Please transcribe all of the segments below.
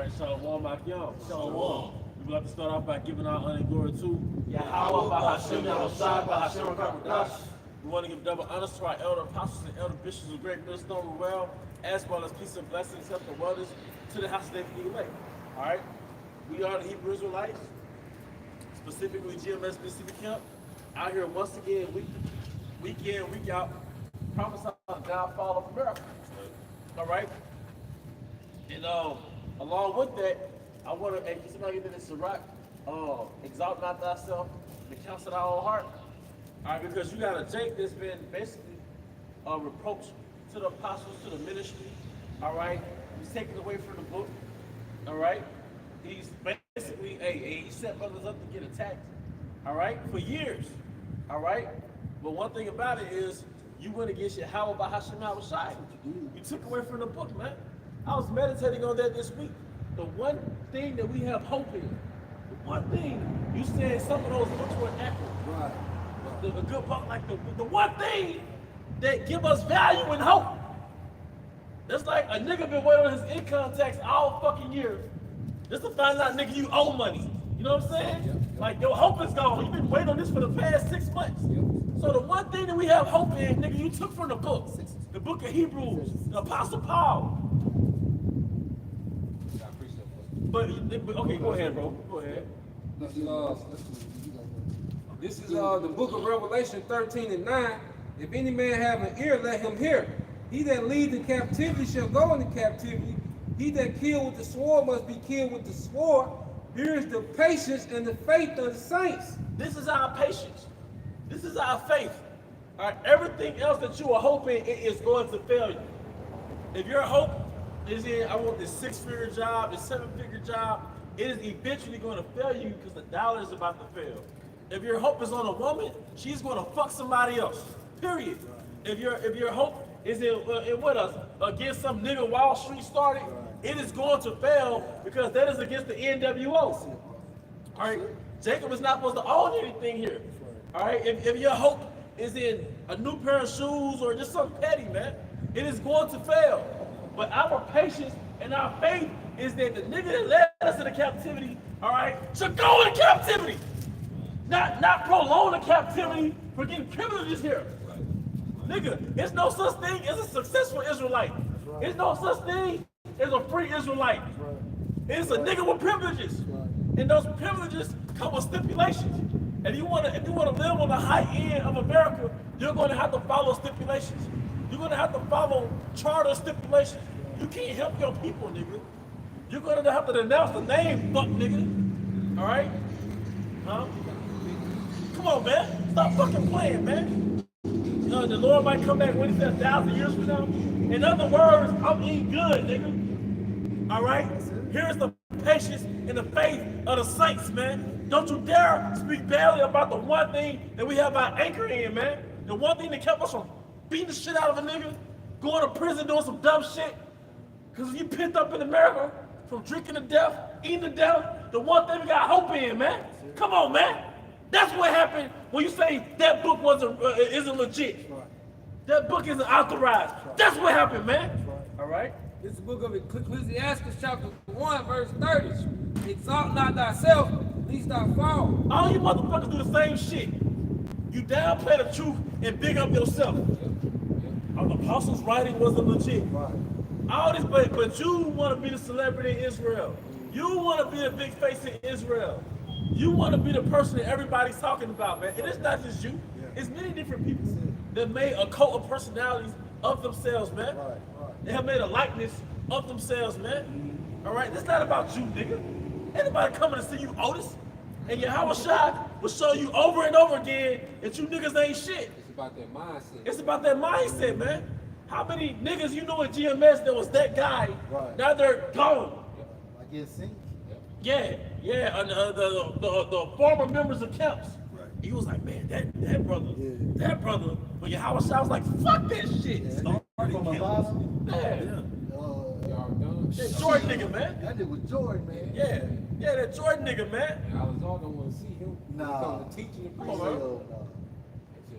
right, Shalom, Akim. Shalom. We'd like to start off by giving our honor and glory to Yahweh, Bahashem, Yahushua, Bahashem, Rakadash. We want to give double honors to our elder apostles and elder bishops of Great Millstone Well, as well as peace and blessings, health and wellness to the house of David the elect. All right? We are the Hebrew Israelites, specifically GMS Mississippi Camp, out here once again, week in, week out, prophesying the downfall of America. All right? And along with that, I want to, can somebody get this Sirach, exalt not thyself, the counsel of thy own heart. All right, because you got a Jake that's been basically a reproach to the apostles, to the ministry. All right, he's taken away from the book. All right, he's basically he set brothers up to get attacked. All right, for years. All right, but one thing about it is you went against Yahweh by Hashem Yahushua. You took away from the book, man. I was meditating on that this week. The one thing that we have hope in, the one thing you said some of those books were accurate. Right. The good book, like the one thing that give us value and hope. It's like a nigga been waiting on his income tax all fucking year just to find out, nigga, you owe money. You know what I'm saying? Yep. Like your hope is gone. You've been waiting on this for the past 6 months. Yep. So the one thing that we have hope in, nigga, you took from the book of Hebrews, the Apostle Paul. But okay, go ahead, bro. Go ahead. This is the book of Revelation 13:9. If any man have an ear, let him hear. He that leads in captivity shall go into captivity. He that killed with the sword must be killed with the sword. Here is the patience and the faith of the saints. This is our patience. This is our faith. All right, everything else that you are hoping it is going to fail you. If your hope is in, I want this 6-figure job, this 7-figure job, it is eventually going to fail you because the dollar is about to fail. If your hope is on a woman, she's going to fuck somebody else. Period. If your hope is in what else? Against some nigga Wall Street started, it is going to fail because that is against the NWO. All right, Jacob is not supposed to own anything here. All right, if your hope is in a new pair of shoes or just something petty, man, it is going to fail. But our patience and our faith is that the nigga that led us into captivity, all right, should go into captivity. Not prolong the captivity for getting privileges here. Nigga, there's no such thing as a successful Israelite. There's no such thing as a free Israelite. It's a nigga with privileges. And those privileges come with stipulations. And if you want to live on the high end of America, you're going to have to follow stipulations. You're going to have to follow charter stipulations. You can't help your people, nigga. You're going to have to denounce the name, fuck, nigga. All right? Huh? Come on, man. Stop fucking playing, man. You know, the Lord might come back when he said 1,000 years from now. In other words, I'm eating good, nigga. All right? Here's the patience and the faith of the saints, man. Don't you dare speak badly about the one thing that we have our anchor in, man. The one thing that kept us from beating the shit out of a nigga, going to prison doing some dumb shit. Because you pent up in America from drinking to death, eating to death, the one thing we got hope in, man. Come on, man. That's what happened when you say that book isn't legit. That book isn't authorized. That's what happened, man. All right? This is the book of Ecclesiastes chapter 1 verse 30. Exalt not thyself, lest thou fall. All you motherfuckers do the same shit. You downplay the truth and big up yourself. The apostles' writing wasn't legit. All this, but you want to be the celebrity in Israel. You want to be the big face in Israel. You want to be the person that everybody's talking about, man. And it's not just you. It's many different people that made a cult of personalities of themselves, man. They have made a likeness of themselves, man. All right? It's not about you, nigga. Anybody coming to see you, Otis? And Yahushua will show you over and over again that you niggas ain't shit. It's about that mindset. It's about that mindset, man. How many niggas you know at GMS that was that guy? Now they're gone. I get synced. Yeah. And the former members of camps. He was like, man, that brother, but Yahushua was like, fuck that shit. That Jordan nigga, man. That nigga was Jordan, man. Yeah, that Jordan nigga, man. I was all don't want to see him. Nah. Come to teaching and preaching.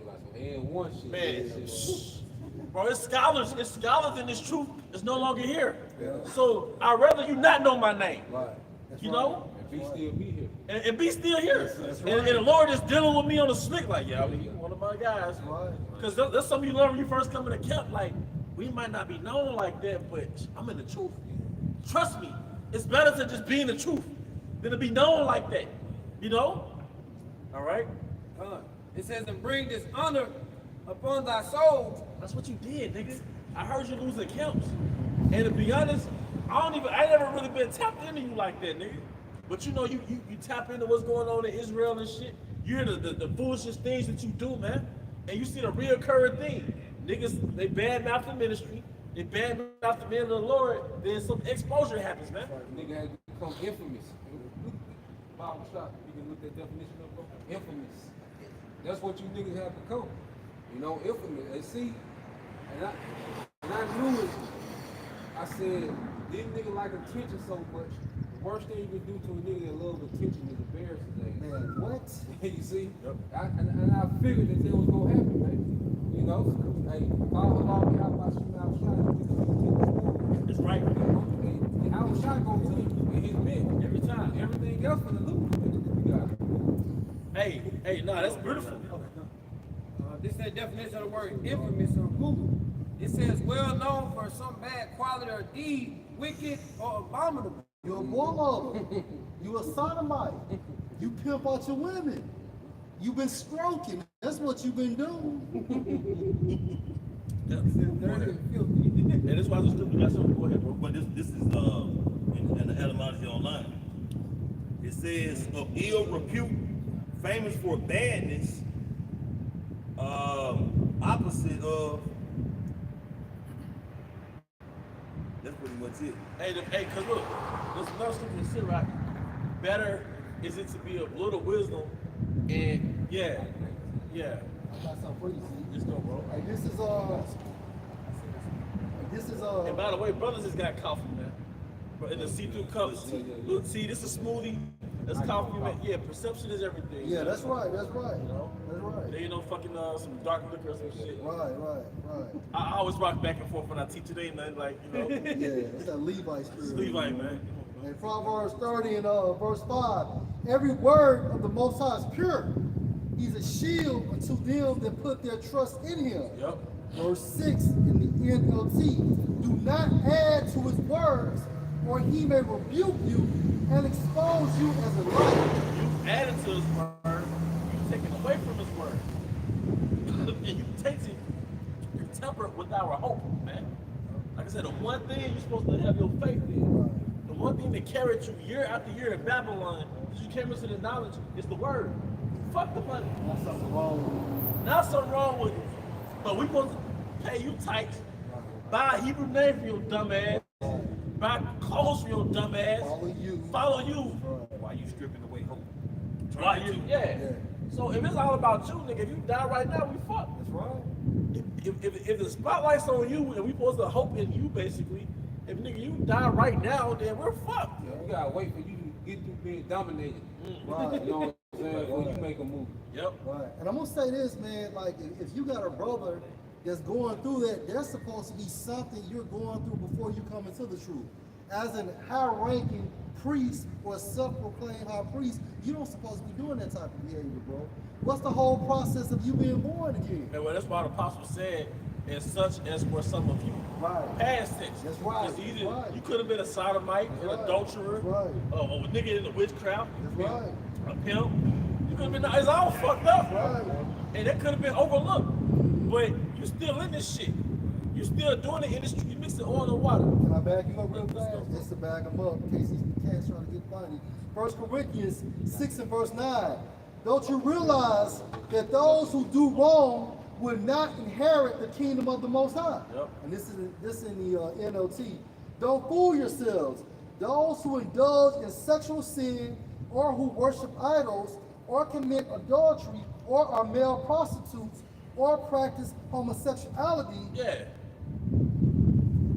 Like one shit. Man, bro, it's scholars in this truth is no longer here. So I'd rather you not know my name. Right. That's You right. know? And be still be here. And be still here. That's And, right. and the Lord is dealing with me on the slick, like, yeah, you one of my guys. Right. Because that's something you learn when you first come in the camp. Like, we might not be known like that, but I'm in the truth. Trust me, it's better to just be in the truth than to be known like that. You know? All right? It says, and bring this honor upon thy soul. That's what you did, nigga. I heard you losing camps. And to be honest, I never really been tapped into you like that, nigga. But you know, you tap into what's going on in Israel and shit. You hear the foolishest things that you do, man. And you see the reoccurring thing. Niggas, they badmouth the ministry. They badmouth the men of the Lord. Then some exposure happens, man. Nigga has become infamous. Bible shop, you can look at definition of book. Infamous. That's what you niggas have become. You know, infamous. And see, and I knew it. I said, these niggas like attention so much. The worst thing you can do to a nigga that loves attention is embarrass his ass. Man, what? You see? Yep. And I figured that was gonna happen, man. You know? Hey, follow along me out by shooting out shot. It's right. Hey, I was shot gonna win and his men every time. Everything else for the loot. You got it. Hey, nah, that's beautiful. This is the definition of the word infamous on Google. It says well known for some bad quality or deed, wicked or abominable. You're a warlover. You a sodomite. You pimp out your women. You've been stroking. That's what you've been doing. Dirty and filthy. And that's why the scripture got something. Go ahead, bro. But this is in the etymology online. It says of ill repute, famous for badness, opposite of. That's pretty much it. Hey, cause look, there's another scripture that said, right? Better is it to be of little wisdom, and yeah. I got something for you, see. Just go, bro. Hey, this is And by the way, brothers just got coffee, man. But in the see-through cups. Look, see, this is smoothie. That's coffee, man. Yeah, perception is everything. yeah, that's right. That's right. You know? That's right. There ain't no fucking some dark liquor or some shit. Right. I always rock back and forth when I teach it. Ain't nothing like, you know. Yeah, it's that Levi spirit. Levi, man. In Proverbs 30 and verse 5, every word of the Most High is pure. He's a shield unto them that put their trust in him. Yep. Verse 6 in the NLT, do not add to his words, or he may rebuke you and expose you as a liar. You added to his word, you taken away from his word. And you tainted, you temper it with our hope, man. Like I said, the one thing you're supposed to have your faith in, the one thing that carried you year after year in Babylon, that you came into the knowledge, is the word. Fuck the money. That's something wrong with it. Not something wrong with it. But we supposed to pay you tight, buy a Hebrew name for your dumb ass, buy clothes for your dumb ass, follow you. Why you stripping away hope? Why you? Yeah. So if it's all about you, nigga, if you die right now, we fucked. That's right. If the spotlight's on you and we supposed to hope in you, basically, if nigga you die right now, then we're fucked. Yeah, we gotta wait for you to get through being dominated. Right. You know what I'm saying? Before you make a move. Yep. Right. And I'm gonna say this, man, like if you got a brother that's going through that, there's supposed to be something you're going through before you come into the truth. As an high-ranking priest or self-proclaimed high priest, you don't supposed to be doing that type of behavior, bro. What's the whole process of you being born again? And well, that's why the apostle said, and such as were some of you. Right. Past tense. That's right. It's either, That's right. you could have been a sodomite, That's an right. adulterer, That's right. or a nigga in the witchcraft. That's right. A pimp. You could have been, it's all fucked up. Right. And that could have been overlooked. But you still in this shit. You still doing the industry. You mixing oil and water. Can I back you up real fast? Just to back him up in case these cats trying to get funny. 1 Corinthians 6 and verse 9. Don't you realize that those who do wrong will not inherit the kingdom of the Most High? Yep. And this in the NLT. Don't fool yourselves. Those who indulge in sexual sin, or who worship idols, or commit adultery, or are male prostitutes, or practice homosexuality, Yeah.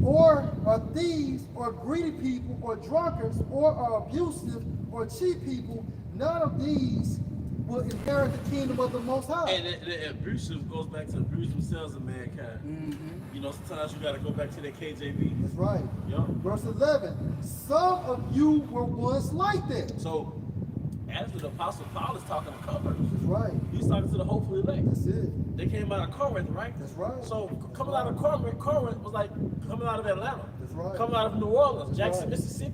or are thieves, or greedy people, or drunkards, or are abusive, or cheat people, none of these will inherit the kingdom of the Most High. And the abusive goes back to abuse themselves of mankind. You know, sometimes you got to go back to that KJV. That's right. Yep. Verse 11. Some of you were once like that. So, actually, the Apostle Paul is talking to converts. That's right. He's talking to the hopefully elect. That's it. They came out of Corinth, right? That's right. So coming out of Corinth was like coming out of Atlanta. That's right. Coming out of New Orleans, That's Jackson, right. Mississippi,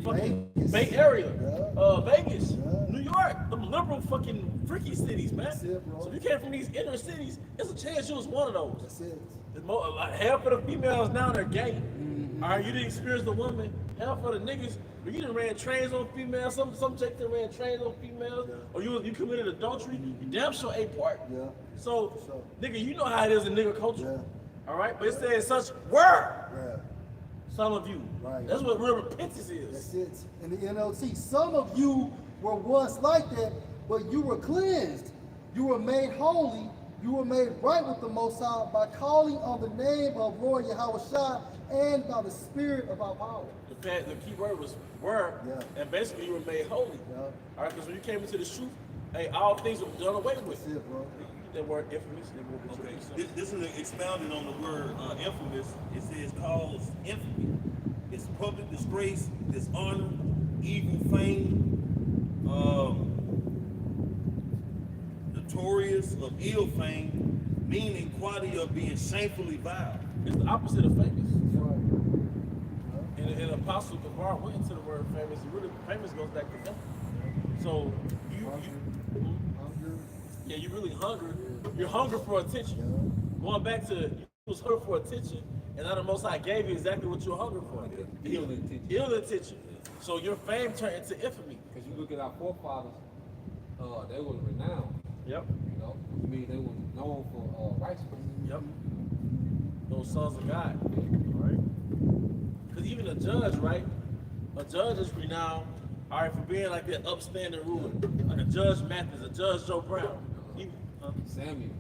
fucking Vegas. Bay Area, Yeah. Vegas, Yeah. New York, them liberal fucking freaky cities, man. That's it, bro. So if you came from these inner cities, there's a chance you was one of those. That's it. Like half of the females now they're gay. Mm-hmm. All right, you didn't experience the woman. Half of the niggas, but you done ran trains on females. Some chicks that ran trains on females, Yeah. or you committed adultery. You damn sure ate pork. Yeah. So, Sure. nigga, you know how it is in nigga culture. Yeah. All right, but it says such were Yeah. some of you. Right. That's what real repentance is. That's it. In the NLT, some of you were once like that, but you were cleansed. You were made holy. You were made right with the Most High by calling on the name of Lord Yahweh Shai and by the Spirit of our power. The key word was were, Yeah. and basically you were made holy. Yeah. All right, because when you came into the truth, hey, all things were done away with. That's it, bro. That word infamous. That word Okay, this is expounding on the word infamous. It says cause infamy. It's public disgrace, dishonor, evil fame, notorious of ill fame, meaning quality of being shamefully vile. It's the opposite of famous. That's right. And Apostle Gabar went into the word famous. Really, famous goes back to him. So you really hungry. You're hungry for attention. Going back to you was hungry for attention, and now the Most High gave you exactly what you're hungry for. Ill attention. Ill attention. So your fame turned into infamy. Because you look at our forefathers, they were renowned. Yep. You know, I mean, they were known for righteousness. Yep. Those sons of God. All right. Because even a judge, right? A judge is renowned, all right, for being like that upstanding ruler, like a Judge Mathis, a Judge Joe Brown. Samuel.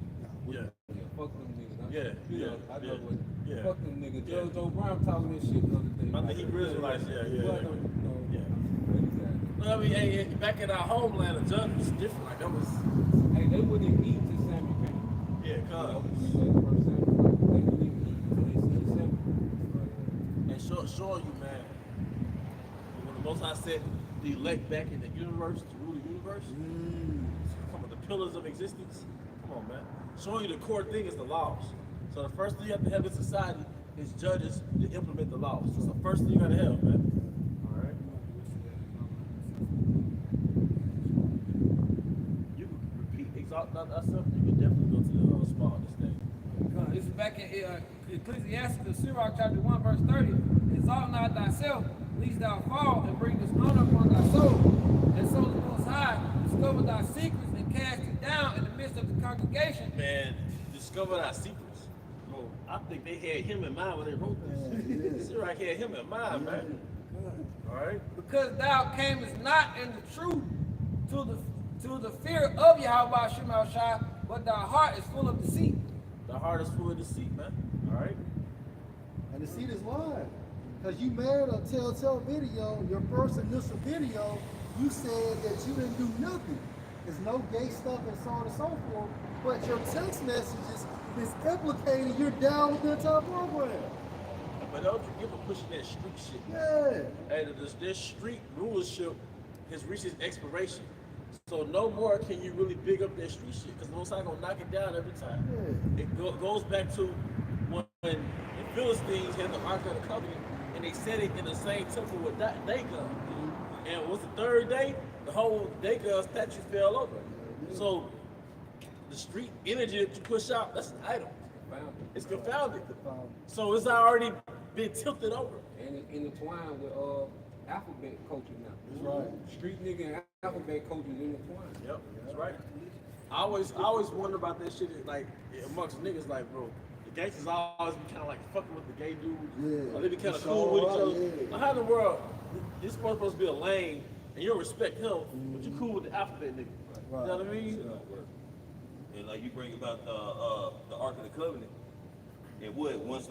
Yeah. Yeah, fuck them niggas. Yeah, You know, yeah, I know yeah, what. yeah. Fuck them niggas. Yeah. Joe Brown talking this shit the other day. I think he realized, yeah. Yeah. Exactly. No, I mean, hey, back in our homeland, a judge was different. Like that was, Hey, they wouldn't even eat till Samuel came. yeah, You know, cuz. you say the first Samuel, they wouldn't even eat until they seen Samuel. And show you, man, when the Most High said the elect back in the universe to rule the universe, come on, the pillars of existence. Come on, man. Showing you the core thing is the laws. So the first thing you have to have in society is judges to implement the laws. That's the first thing you gotta have, man. All right. You can repeat, exalt not thyself. You can definitely go to the spot on this thing. This is back in Ecclesiastes, Sirach chapter 1, verse 30. Exalt not thyself, lest thou fall, and bring dishonor upon thy soul. And so the Most High discover thy secrets and cast it down in the midst of the congregation. Man, discover our secrets. Bro, I think they had him in mind when they wrote this. Sirach had him in mind, man. All right. Because thou camest not in the truth to the fear of Yahweh Shema Shai, but thy heart is full of deceit. The heart is full of deceit, man. All right. And the seed is lying. Because you made a telltale video, your first initial video, you said that you didn't do nothing. There's no gay stuff and so on and so forth. But your text messages is implicating you're down with the entire program. But don't you give a pushing that street shit. Yeah. Hey, this street rulership has reached its expiration. So no more can you really big up that street shit, because Most High gonna knock it down every time. Yeah. It goes back to when the Philistines had the Ark of the Covenant, and they set it in the same temple with Dagon. And what's the third day? The whole Dagon statue fell over. So the street energy that you push out, that's an idol. It's confounded. So it's already been tilted over. And it intertwined with alphabet culture now. That's right. Street nigga and alphabet culture is intertwined. Yep, that's right. I always wonder about that shit, like amongst niggas, like, bro, the gangsters always be kind of like fucking with the gay dudes. Yeah. Or they be kind of For cool with each sure, other. yeah. Now, how in the world, this supposed to be a lane, and you respect him, but you cool with the alphabet nigga. Right. You know what I mean? And like you bring about the Ark of the Covenant, and once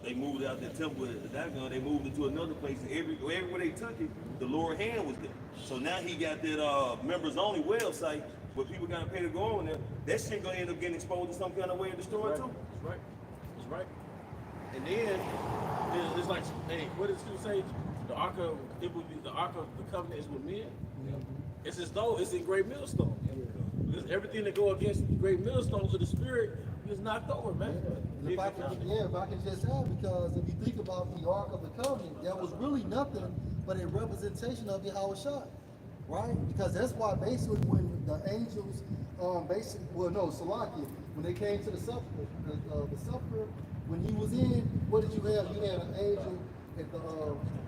they moved out the temple of Dagon, they moved it to another place, and everywhere they took it, the Lord hand was there. So now he got that members only website where people gotta pay to go on there. That shit gonna end up getting exposed in some kind of way and destroyed too. That's right. That's right. And then It's like, hey, what does Scripture say? The ark of the covenant is with men. It's as though it's in great millstone. Because everything that go against great millstones of the spirit is knocked over, man. And if I can just add, because if you think about the Ark of the Covenant, that was really nothing but a representation of Yahweh Shai, right? Because that's why basically when the angels, Salakia, when they came to the sepulchre, when he was in, what did you have? You had an angel at the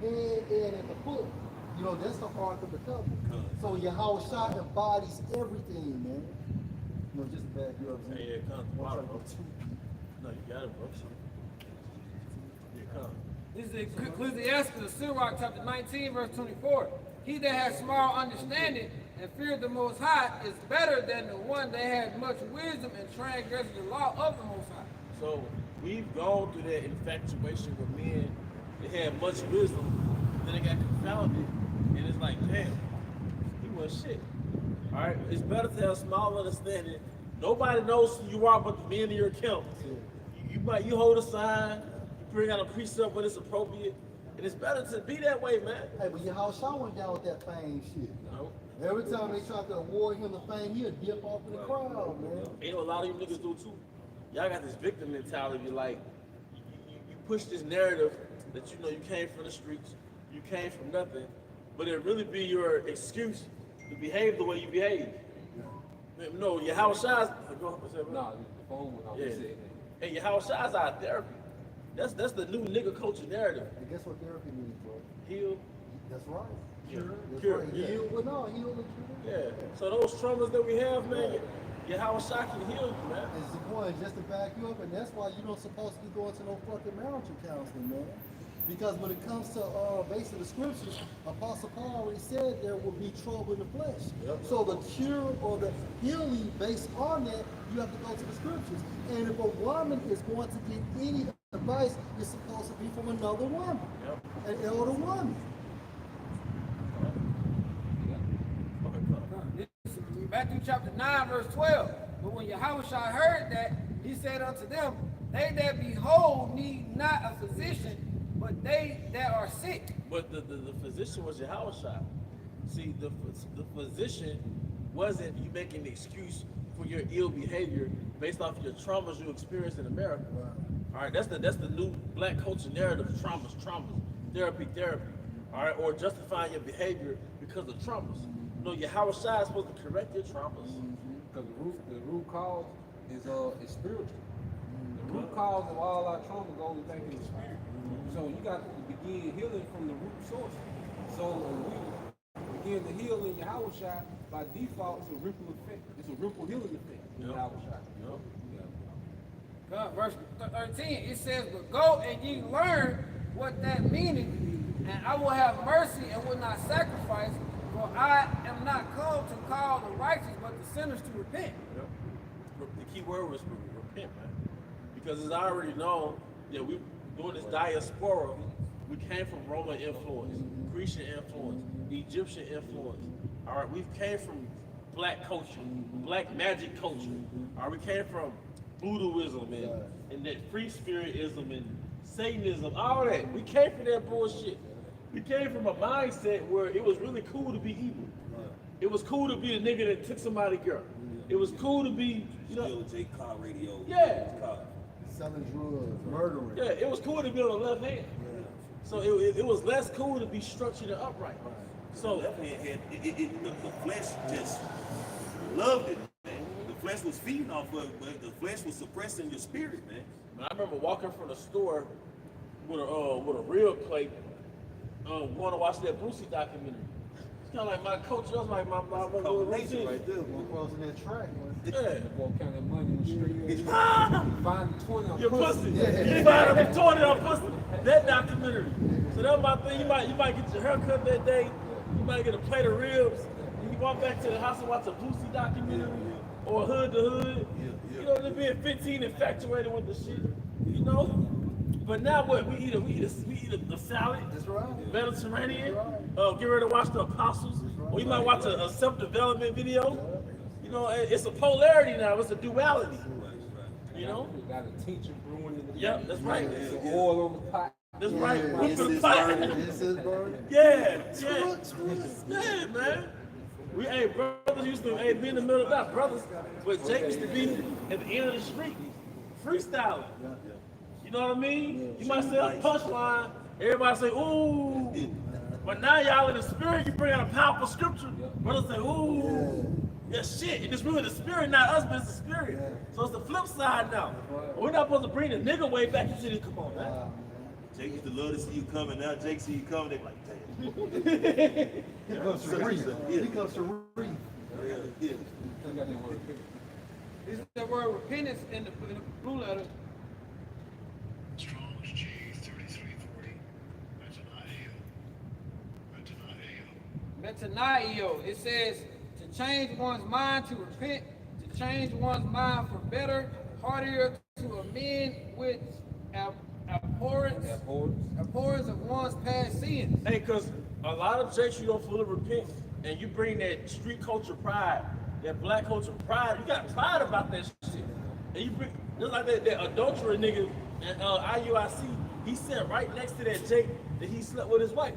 head and at the foot. You know, that's the Ark of the Covenant. So Yahweh Shai embodies everything, man. You know, just to back you up. Yeah, come tomorrow, bro. No, you got it, bro. Here come. This is Ecclesiastes, the Sirach, chapter 19, verse 24. He that has small understanding and fear the Most High is better than the one that has much wisdom and transgresses the law of the Most High. So we've gone through that infatuation with men that had much wisdom, then they got confounded, and it's like, damn, he was shit. All right, it's better to have small understanding. Nobody knows who you are but the men in your camp. You hold a sign, you bring out a precept when it's appropriate, and it's better to be that way, man. Hey, but Yahweh Shai went down with that fame shit. No. Every time they tried to award him the fame, he'll dip off in the crowd, man. You know, a lot of you niggas do too. Y'all got this victim mentality, like, you push this narrative that you know you came from the streets, you came from nothing, but it really be your excuse to behave the way you behave. No, your Yahweh Shai's, go ahead, No, the phone went off. yeah. And your Yahweh Shai's our therapy. That's the new nigga culture narrative. And guess what therapy means, bro? Heal. That's right. Cure. That's Cure, right. yeah. Heal, well, no, heal and cure. Yeah. So those traumas that we have, man, your Yahweh Shai can heal you, man. It's the point, just to back you up, and that's why you don't supposed to be going to no fucking marital counseling, man. Because when it comes to basically the scriptures, Apostle Paul already said there will be trouble in the flesh. Yep. So the cure or the healing based on that, you have to go to the scriptures. And if a woman is going to get any advice, it's supposed to be from another woman, Yep. an elder woman. Matthew chapter 9, verse 12. But when Yahushua heard that, he said unto them, they that be whole need not a physician, but they that are sick. But the physician was Yahweh Shai. See, the physician wasn't you making an excuse for your ill behavior based off of your traumas you experienced in America. Right. All right, that's the new black culture narrative. Traumas, therapy. All right, or justifying your behavior because of traumas. No, Yahweh Shai is supposed to correct your traumas. Because the root cause is spiritual. The root cause of all our trauma goes back in the spirit. So you got to begin healing from the root source. So when we begin to heal in Yahweh Shai, by default, it's a ripple effect. It's a ripple healing effect in Yahweh Shai. God, verse 13, it says, but go and ye learn what that meaneth, and I will have mercy and will not sacrifice, for I am not come to call the righteous, but the sinners to repent. Yep. The key word was repent, man. Because it's already known that we doing this diaspora, we came from Roman influence, Grecian influence, Egyptian influence. All right, we came from black culture, black magic culture. All right, we came from voodooism and that free spiritism and Satanism, all that. We came from that bullshit. We came from a mindset where it was really cool to be evil. It was cool to be the nigga that took somebody's girl. It was cool to be, you know. Still J car radio. Yeah. Selling drugs, murdering. Yeah, it was cool to be on the left hand. So it was less cool to be structured and upright. So Left hand had the flesh just loved it, man. The flesh was feeding off of it, but the flesh was suppressing your spirit, man. I remember walking from the store with a real plate, going to watch that Brucey documentary. It's kind of like my coach, that was like my little routine. Right there. One crossing that track, man. Yeah. Walk counting money in the street. Find the 20 on Your pussy. Yeah. You find them 20 on pussy. That documentary. So that's my thing. You might get your haircut that day. You might get a plate of ribs. And you walk back to the house and watch a Brucey documentary or Hood to Hood. You know, they're being 15 infatuated with the shit. You know. But now what? We eat a salad. That's right. Mediterranean. That's Get ready to watch the Apostles. Or you might watch a self-development video. You know, it's a polarity now. It's a duality. You know? You got a teacher brewing in the Yep, that's right. It's oil on the pot. That's right. Yeah. We finna fight. This is burning. Yeah, yeah. Trucks. Yeah, man. Brothers used to be in the middle of that, brothers. But Jake used to be at the end of the street, freestyling. You know what I mean? You might say a punchline, everybody say, ooh. But now y'all in the spirit, you bring out a powerful scripture. Brothers say, ooh. Yeah, shit. And it's really the spirit, not us, but it's the spirit. So it's the flip side now. We're not supposed to bring the nigga way back into this. Come on, man. Jake used to love to see you coming. Now Jake see you coming, they be like, damn. He comes to read. He comes to read. Yeah. This is the word repentance in the blue letter. Strong's G 3340. Metanoio. It says to change one's mind to repent, to change one's mind for better, heartier, to amend with abhorrence of one's past sins. Hey, because a lot of Jakes, you don't fully repent, and you bring that street culture pride, that black culture pride. You got pride about that shit. And you bring, just like that adulterer nigga at IUIC, he sat right next to that Jake that he slept with his wife.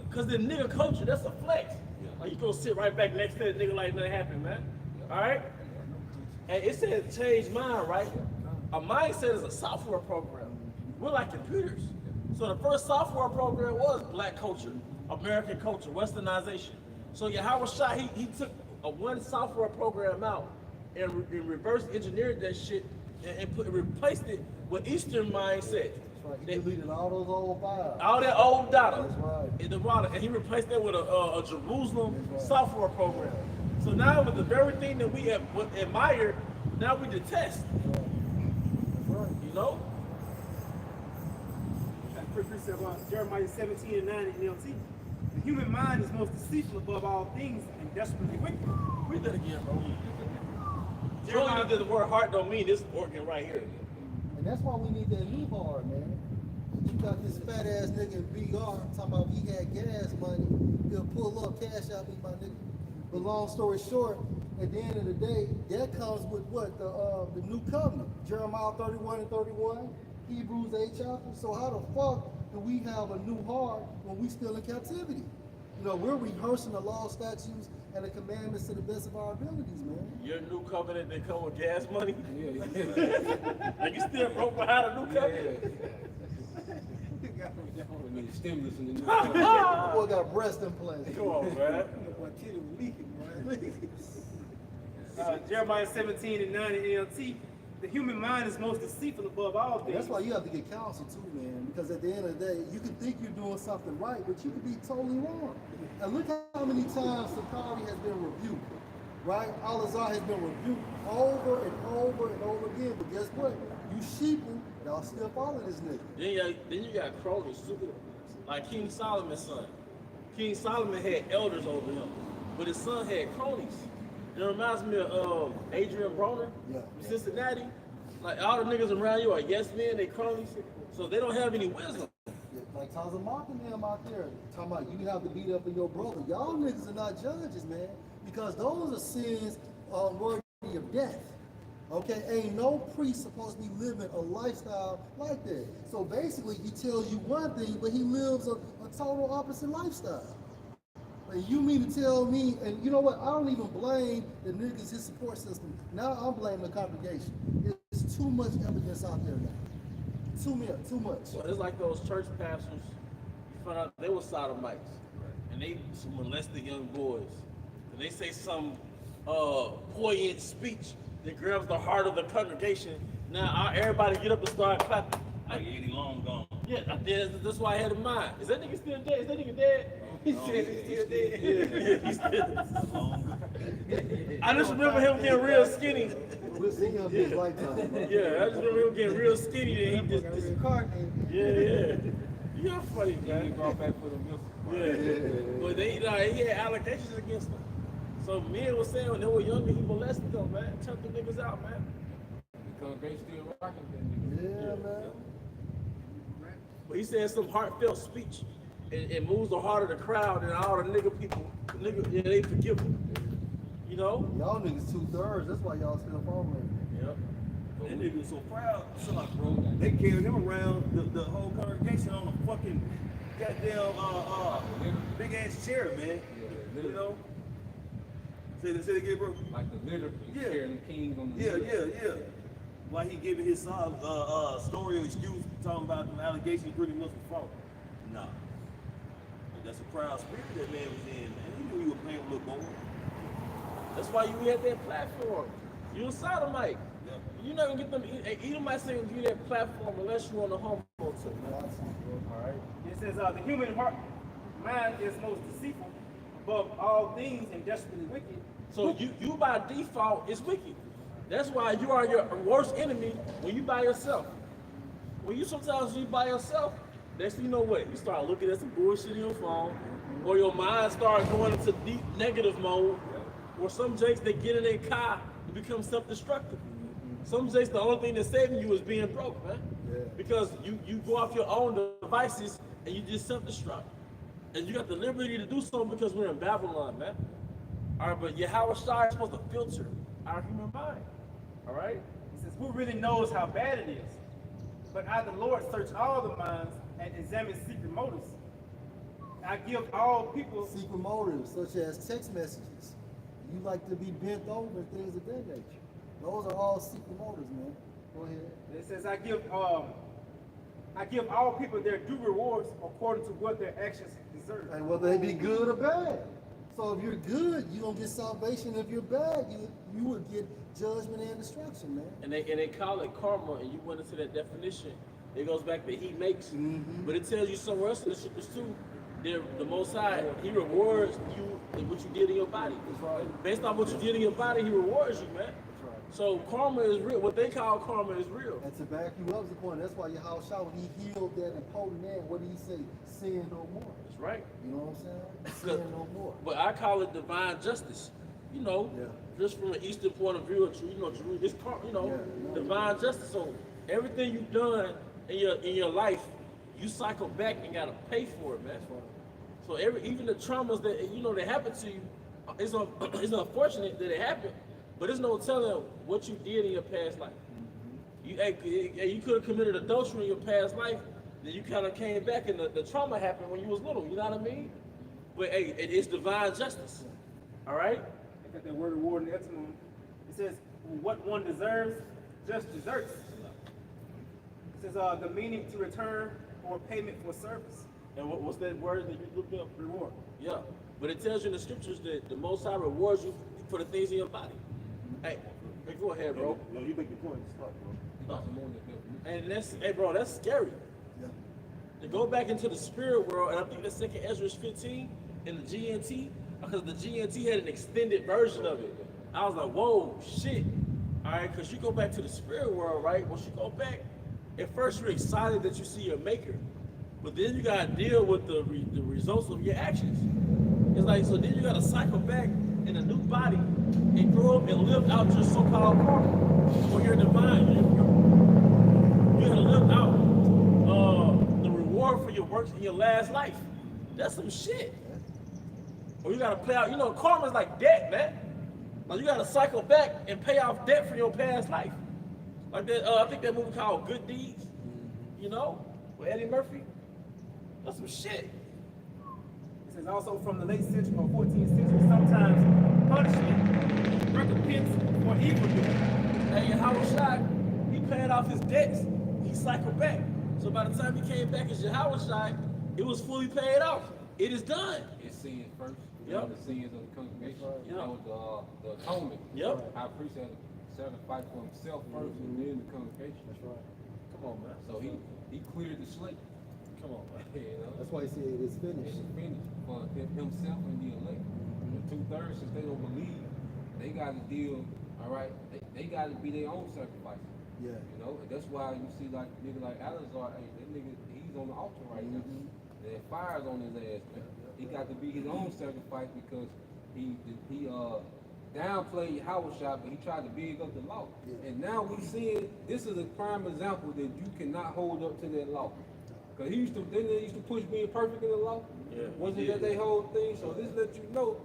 Because the nigga culture, that's a flex. Like, you gonna sit right back next to that nigga like nothing happened, man. All right? And it says change mind, right? A mindset is a software program. We're like computers. So the first software program was black culture, American culture, westernization. So Yahweh Shah, he took one software program out and reverse engineered that shit and replaced it with Eastern mindset. He deleted all those old files. All that old data. That's right. In the water, and he replaced that with a Jerusalem software program. So now with the very thing that we have admired, now we detest. You know? Quick precept about Jeremiah 17 and 9 in NLT. The human mind is most deceitful above all things and desperately wicked. Read that again, bro. Jeremiah, the word heart don't mean this organ right here. And that's why we need that new heart, man. You got this fat ass nigga in BR talking about he had gas money. He'll pull up, cash out me, my nigga. But long story short, at the end of the day, that comes with what? The new covenant. Jeremiah 31 and 31, Hebrews 8 chapter. So how the fuck do we have a new heart when we still in captivity? You know, we're rehearsing the law, statutes, and the commandments to the best of our abilities, man. Your new covenant that come with gas money? Like you still broke behind a new covenant? Stimulus in the new Boy got breast implants. Come on, man. Jeremiah 17 and 9 in NLT. The human mind is most deceitful above all things. That's why you have to get counsel too, man. Because at the end of the day, you can think you're doing something right, but you could be totally wrong. And look how many times Sakari has been rebuked, right? Al-Azhar has been rebuked over and over and over again. But guess what? You sheeple, y'all still follow this nigga. Then you got cronies, stupid. Like King Solomon's son. King Solomon had elders over him, but his son had cronies. It reminds me of Adrian Broner from Cincinnati. Like all the niggas around you are yes men, they cronies, so they don't have any wisdom. Like Taza mocking them out there, talking about you have to beat up on your brother. Y'all niggas are not judges, man, because those are sins worthy of death. Okay, ain't no priest supposed to be living a lifestyle like that. So basically, he tells you one thing, but he lives a total opposite lifestyle. And you mean to tell me, and you know what, I don't even blame the niggas, his support system. Now I'm blaming the congregation. There's too much evidence out there now. Too much. So it's like those church pastors, you find out they were sodomites, and they molested young boys. And they say some poignant speech that grabs the heart of the congregation. Now everybody get up and start clapping. Like Eddie Long gone. Yeah, that's why I had in mind. Is that nigga still dead? Is that nigga dead? He said he's still dead. He's still. I just remember him getting real skinny. We'll see him in his lifetime. Yeah, I just remember him getting real skinny. And he just yeah. You're funny, man. He brought back for the milk. Yeah. But he had allegations against him. So men were saying when they were younger, he molested them, man. Took the niggas out, man. The congregation still rocking that nigga. Yeah, man. But he said some heartfelt speech. It moves the heart of the crowd, and all the nigga people, they forgive him. You know? Y'all niggas 2/3. That's why y'all still following. Yep. That nigga was so proud. So like, bro, they carried him around the whole congregation on a fucking goddamn big ass chair, man. Yeah, You know? Say it again, bro. Like the litter, Yeah. carrying the kings on the Yeah, litter. yeah. Why he giving his story or excuse talking about them allegations pretty much was false. Nah. But that's a proud spirit that man was in, man. He knew he was playing with little boy. That's why you had that platform. You a sodomite. Yeah. You're not gonna get them. Edomites ain't gonna give you that platform unless you on the homo tip. All right. It says the human heart, mind is most deceitful above all things and desperately wicked. So you by default is wicked. That's why you are your worst enemy when you by yourself. When you sometimes you by yourself, next thing you know what? You start looking at some bullshit in your phone, or your mind starts going into deep negative mode, or some jakes that get in their car and become self-destructive. Some jakes the only thing that's saving you is being broke, man. Yeah. Because you go off your own devices and you just self-destruct. And you got the liberty to do so because we're in Babylon, man. All right, but Yahweh Shai is supposed to filter our human mind. All right? It says, who really knows how bad it is? But I, the Lord, search all the minds and examine secret motives. I give all people Secret motives such as text messages. You like to be bent over and things of that nature. Those are all secret motives, man. Go ahead. It says, I give all people their due rewards according to what their actions deserve. And whether they be good or bad. So if you're good, you're gonna get salvation. If you're bad, you will get judgment and destruction, man. And they call it karma, and you went into that definition. It goes back to he makes, but it tells you somewhere else in the scriptures too. The Most High, he rewards you in what you did in your body. Based on what you did in your body, he rewards you, man. So karma is real. What they call karma is real. And to back you up, Zaquan, that's why Yahweh Shai, when he healed that impotent man, what did he say? Sin no more. That's right. You know what I'm saying? Sin no more. But I call it divine justice. You know, Yeah. just from an Eastern point of view, this divine justice. So everything you've done in your life, you cycle back and gotta pay for it, man. So even the traumas that that happen to you, it's unfortunate that it happened, but there's no telling what you did in your past life. You could have committed adultery in your past life, then you kind of came back and the trauma happened when you was little. You know what I mean? But hey, it's divine justice. All right. Look at that word reward in the etymology. It says, what one deserves, just deserts. It says, the meaning to return or payment for service. And what's that word that you looked up? Reward. Yeah. But it tells you in the scriptures that the Most High rewards you for the things in your body. Hey, go ahead, bro. No, you make your point. Stop, bro. And that's scary. Yeah. To go back into the spirit world, and I think that's 2nd Ezra 15 in the GNT, because the GNT had an extended version of it. I was like, whoa, shit. All right, because you go back to the spirit world, right? Once you go back, at first you're excited that you see your maker, but then you gotta deal with the results of your actions. It's like, so then you gotta cycle back in a new body and grow up and live out your so-called karma, or your divine. You gotta live out the reward for your works in your last life. That's some shit. Or you gotta play out, karma's like debt, man. Like you gotta cycle back and pay off debt from your past life. Like that, I think that movie called Good Deeds, with Eddie Murphy. That's some shit. It says also from the late century or 14th century, sometimes punishment, recompense for evildoing. And Yahweh Shai, he paid off his debts. He cycled back. So by the time he came back as Yahweh Shai, it was fully paid off. It is done. His sins first. Yep. The sins of the congregation. Yep. That was the atonement. Yep. High priest had to sacrifice for himself first and then the congregation. That's right. Come on, man. So he cleared the slate. Come on, man. That's why he said it is finished. It's finished for himself and the elect. The 2/3, since they don't believe, they got to deal. All right, they got to be their own sacrifice. Yeah. And that's why you see like nigga like Alazar, hey, that nigga, he's on the altar right now. There's fire's on his ass, man. He got to be his own sacrifice because he downplayed Yahweh Shai, but he tried to big up the law. Yeah. And now we seeing this is a prime example that you cannot hold up to that law. Cause they used to push being perfect in the law. Yeah. Wasn't that they whole thing? So this let you know,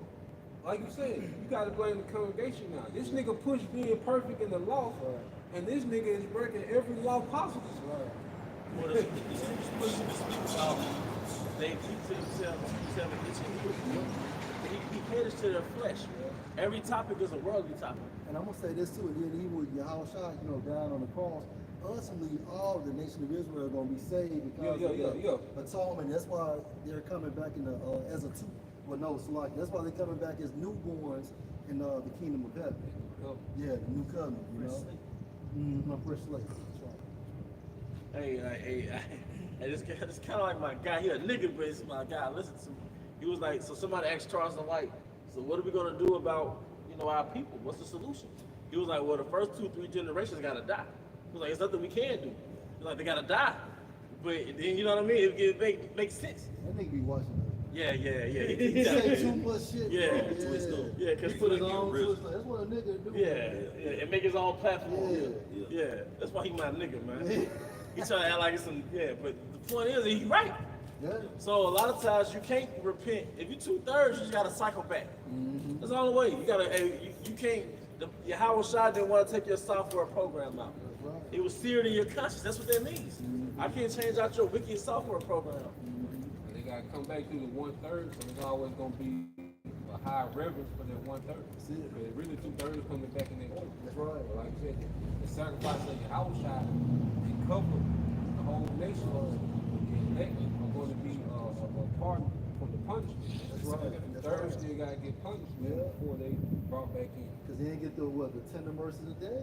like you said, you gotta blame the congregation now. This nigga pushed being perfect in the law, And this nigga is breaking every law possible. Well, the scripture speaks about they keep to themselves an itching. He caters to their flesh. Every topic is a worldly topic. And I'm gonna say this too, and then he was Yahushua, down on the cross. Ultimately, all the nation of Israel are gonna be saved because of atonement. That's why they're coming back in the as a two. Well, no, so like that's why they're coming back as newborns in the kingdom of heaven. Yeah, the new covenant. My fresh slate. That's right. Hey, this kind of like my guy. He a nigga, but it's my guy. Listen to me. He was like, so somebody asked Charles White, so what are we gonna do about our people? What's the solution? He was like, well, the first 2-3 generations gotta die. He was like, it's nothing we can do. He was like, they gotta die. But then, you know what I mean? It makes sense. That nigga be watching that. Yeah. He say too much shit. Yeah, Cause he put his like, own twist. That's what a nigga do. yeah, and make his own platform. Yeah. That's why he my nigga, man. He trying to act like it's some, but the point is, he right. Yeah. So a lot of times you can't repent. If you 2/3, you just gotta cycle back. That's the only way. You gotta. You can't. Yahushua didn't want to take your software program out. That's right. It was seared in your conscience. That's what that means. I can't change out your wicked software program. They gotta come back to the 1/3, so there's always gonna be a high reverence for that 1/3. That's it. But really 2/3 coming back in that truth. That's right. But like I said, the sacrifice of Yahushua and cover the whole nation. And they are going to be a part from the punishment. That's right. The That's third right. still gotta get punished before they brought back in. Cause he ain't get the tender mercies of the day.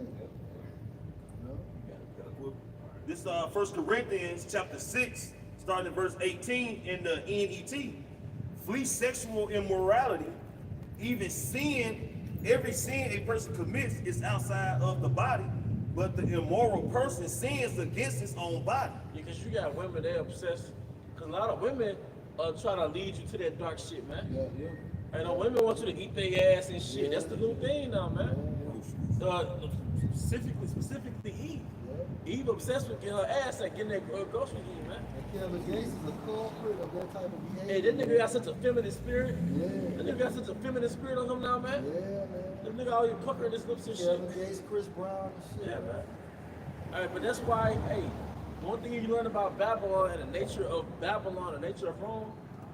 This 1 Corinthians chapter 6, starting at verse 18 in the NET. Flee sexual immorality, even sin, every sin a person commits is outside of the body, but the immoral person sins against his own body. Because you got women, they're obsessed. Because a lot of women are trying to lead you to that dark shit, man. Yeah. And women want you to eat their ass and shit. That's the new thing now, man. Specifically Eve. Eve obsessed with getting her ass and getting that grocery eating, man. And Kevin Gates is a culprit of that type of behavior. Hey, that nigga got such a feminine spirit. Yeah. That nigga got such a feminine spirit on him now, man. Yeah, man. That nigga always puckering his lips and shit. Kevin Gates, Chris Brown and shit. Yeah, man. All right, but that's why, hey, one thing you learn about Babylon and the nature of Babylon, the nature of Rome,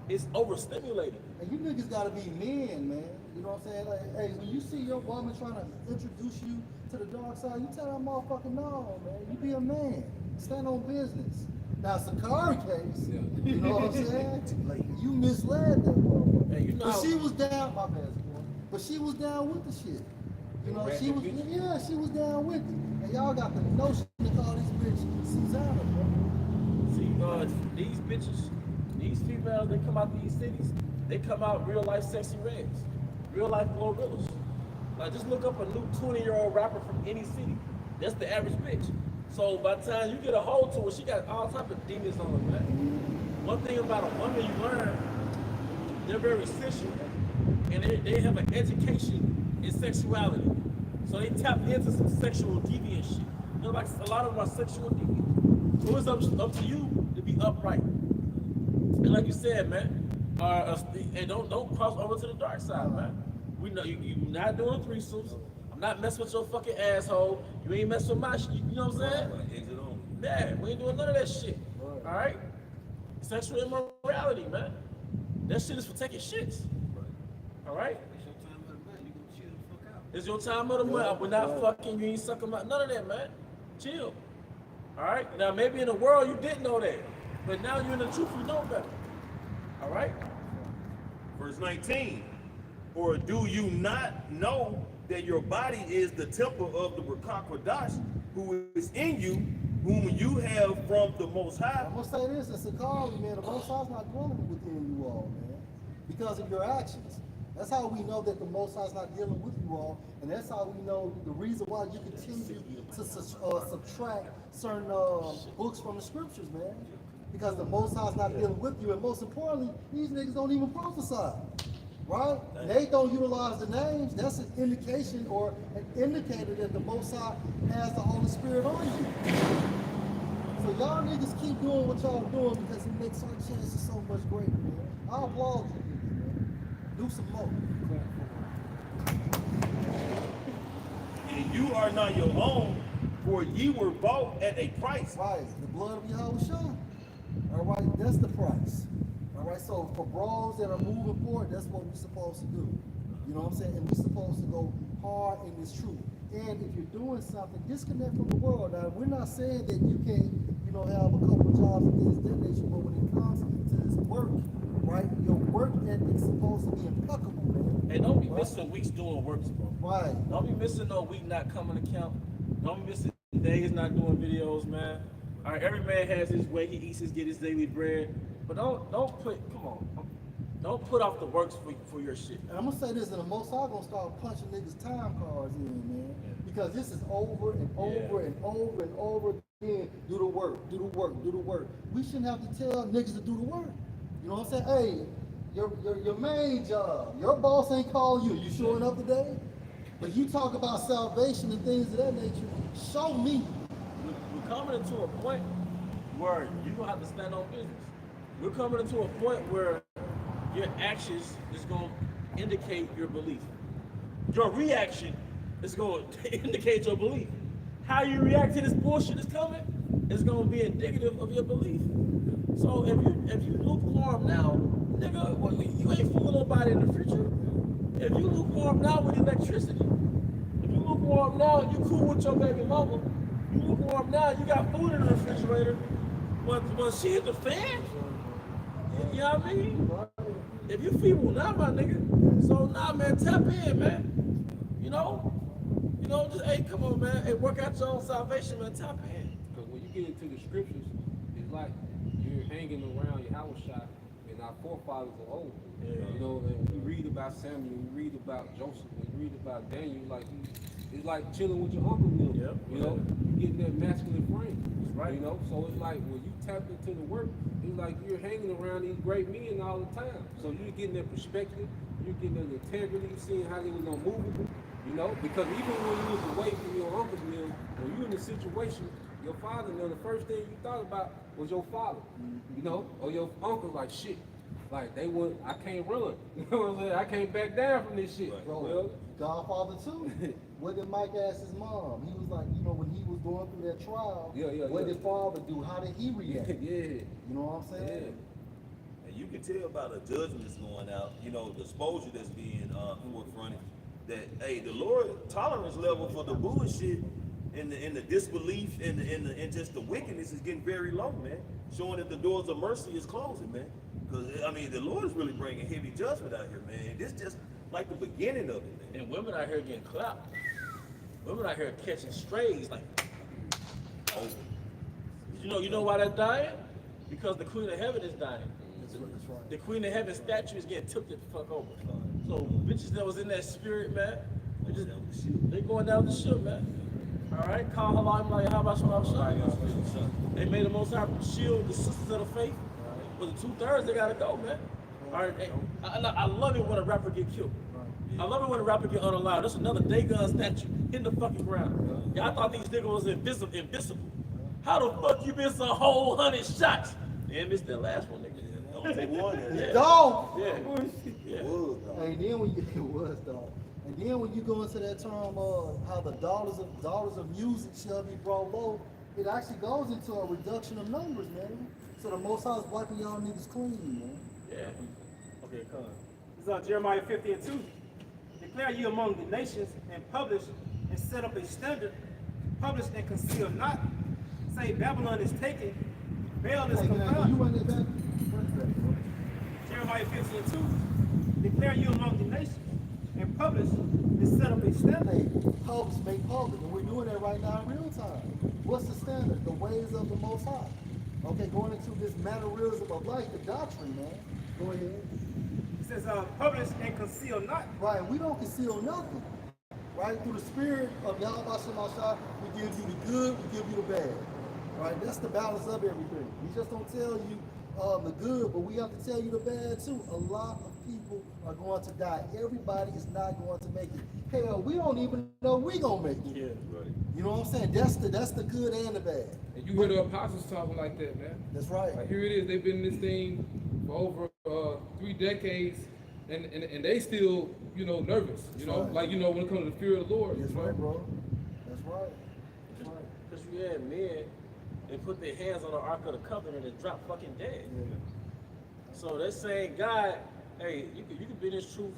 is overstimulating. And you niggas gotta be men, man. You know what I'm saying? Like, hey, when you see your woman trying to introduce you to the dark side, you tell that motherfucker no, man. You be a man. Stand on business. Now, Sakari case, you know what I'm saying? You misled that motherfucker. Hey, you know But she was down, my bad, boy. But she was down with the shit. You know, she was down with it. And y'all got the notion to call this bitch Susanna, bro. See, these bitches, these females, they come out these cities, they come out real life sexy reds, real life gorillas. Like, just look up a new 20-year-old rapper from any city. That's the average bitch. So by the time you get a hold to her, she got all type of demons on her, man. One thing about a woman you learn, they're very sensual, and they have an education in sexuality. So they tap into some sexual deviant shit. You know, like a lot of them are sexual deviant. So it's up to you to be upright. And like you said, man, and don't cross over to the dark side, man. We know you not doing threesomes. I'm not messing with your fucking asshole. You ain't messing with my shit. You know what I'm saying? Exit on. Yeah, we ain't doing none of that shit. All right? Sexual immorality, man. That shit is for taking shits. All right? It's your time of the month. We're not fucking. You ain't sucking my. None of that, man. Chill. All right? Now, maybe in the world you didn't know that. But now you're in the truth, you know better. All right? Verse 19. Or do you not know that your body is the temple of the Ruach Kodesh, who is in you, whom you have from the Most High? I'm gonna say this, and Sakari, man, the Most High's not dwelling within you all, man, because of your actions. That's how we know that the Most High's not dealing with you all, and that's how we know the reason why you continue to subtract certain books from the scriptures, man. Because the Most High's not dealing with you, and most importantly, these niggas don't even prophesy. Right? They don't utilize the names. That's an indication or an indicator that the Most High has the Holy Spirit on you. So y'all niggas keep doing what y'all doing because it makes our chances so much greater, man. I applaud you, man. Do some more. And you are not your own, For ye were bought at a price. Right, the blood of Yahushua. All right, that's the price. All right, so for bros that are moving forward, that's what we're supposed to do. You know what I'm saying? And we're supposed to go hard in this truth. And if you're doing something, disconnect from the world. Now, we're not saying that you can't, you know, have a couple of jobs and things of that nature, but when it comes to this work, right, your work ethic's supposed to be impeccable, man. And don't be missing weeks doing works, bro. Right. Don't be missing no week not coming to camp. Don't be missing days not doing videos, man. All right, every man has his way he eats get his daily bread. But don't put off the works for your shit. And I'm gonna say this, and the Most High gonna start punching niggas' time cards in, man. Because this is over and over and over and over again. Do the work, do the work, do the work. We shouldn't have to tell niggas to do the work. You know what I'm saying? Hey, your main job, your boss ain't calling you. You showing up today? But you talk about salvation and things of that nature. Show me. We're coming into a point where you're gonna have to stand on business. We're coming into a point where your actions is gonna indicate your belief. Your reaction is gonna indicate your belief. How you react to this bullshit that's coming is gonna be indicative of your belief. So if you lukewarm now, nigga, well, you ain't fooling nobody in the future. If you lukewarm now with electricity, if you lukewarm now, you cool with your baby mama. You lukewarm now, you got food in the refrigerator. When she hit the fan, you know what I mean? If you feeble now, my nigga, so now, man, tap in, man. You know, just hey, come on, man. Hey, work out your own salvation, man. Tap in. Because when you get into the scriptures, it's like you're hanging around your house shop, and our forefathers are old. Yeah. You know, and when you read about Samuel, you read about Joseph, when you read about Daniel, it's like chilling with your uncle. Yep. You know, you getting that masculine frame. That's right. You know, so it's like when you tap into the work, it's like you're hanging around these great men all the time. So you're getting that perspective, you're getting that integrity, seeing how they was gonna move it. You know, because even when you was away from your uncle's mill, when you in a situation, your father, you know, the first thing you thought about was your father. You know, or your uncle, like shit. Like they would, I can't run. You know what I'm saying? I can't back down from this shit. Bro, Well, Godfather too. What did Mike ask his mom? He was like, you know, when he was going through that trial, what did father do? How did he react? yeah. You know what I'm saying? And you can tell by the judgment that's going out, you know, the exposure that's being forefronted, that hey, the Lord tolerance level for the bullshit and the disbelief and just the wickedness is getting very low, man. Showing that the doors of mercy is closing, man. Because I mean, the Lord is really bringing heavy judgment out here, man. And this just like the beginning of it, man. And women out here getting clapped. Women out here catching strays, like. Oh. You know why they're dying? Because the Queen of Heaven is dying. That's right. The Queen of Heaven statue is getting tipped the fuck over. So bitches that was in that spirit, man, they going down the ship, man. All right, call Allah like how about some They made the Most High shield the sisters of the faith. But the 2/3 they gotta go, man. All right, hey, I love it when a rapper get killed. I love it when a rapper get unalive. That's another Dagon statue in the fucking ground. Yeah, I thought these niggas was invisible. How the fuck you miss a whole 100 shots? They missed that last one, nigga. Don't take one. Yeah. Dog. Yeah. And then when you it was dog. And then when you go into that term of how the dollars of music shall be brought low, it actually goes into a reduction of numbers, man. So the Most High is wiping y'all niggas clean, man. Yeah. Okay, come on. This is Jeremiah 50:2. Declare you among the nations and publish and set up a standard. Publish and conceal not. Say Babylon is taken. Baal is Hey, man, can you confounded. run that back? Run it back, bro. Jeremiah 50:2. Declare you among the nations and publish and set up a standard. Hey, publish, make public. And we're doing that right now in real time. What's the standard? The ways of the Most High. Okay, going into this mannerism of life, the doctrine, man. Go ahead. It says publish and conceal not. Right, we don't conceal nothing. Right, through the spirit of Yahweh Shemashah, we give you the good, we give you the bad. Right, that's the balance of everything. We just don't tell you the good, but we have to tell you the bad too. A lot of people are going to die. Everybody is not going to make it. Hell, we don't even know we gonna make it. Yeah, Right. You know what I'm saying? That's the good and the bad. And you hear the apostles talking like that, man. That's right. Like here it is, they've been in this thing for over 3 decades, and they still, you know, nervous. You know, right. like, you know, when it comes to the fear of the Lord. That's you know? right, bro. That's right. That's right. Because you had men that put their hands on the Ark of the Covenant and dropped fucking dead. So they're saying, God, hey, you could be in this truth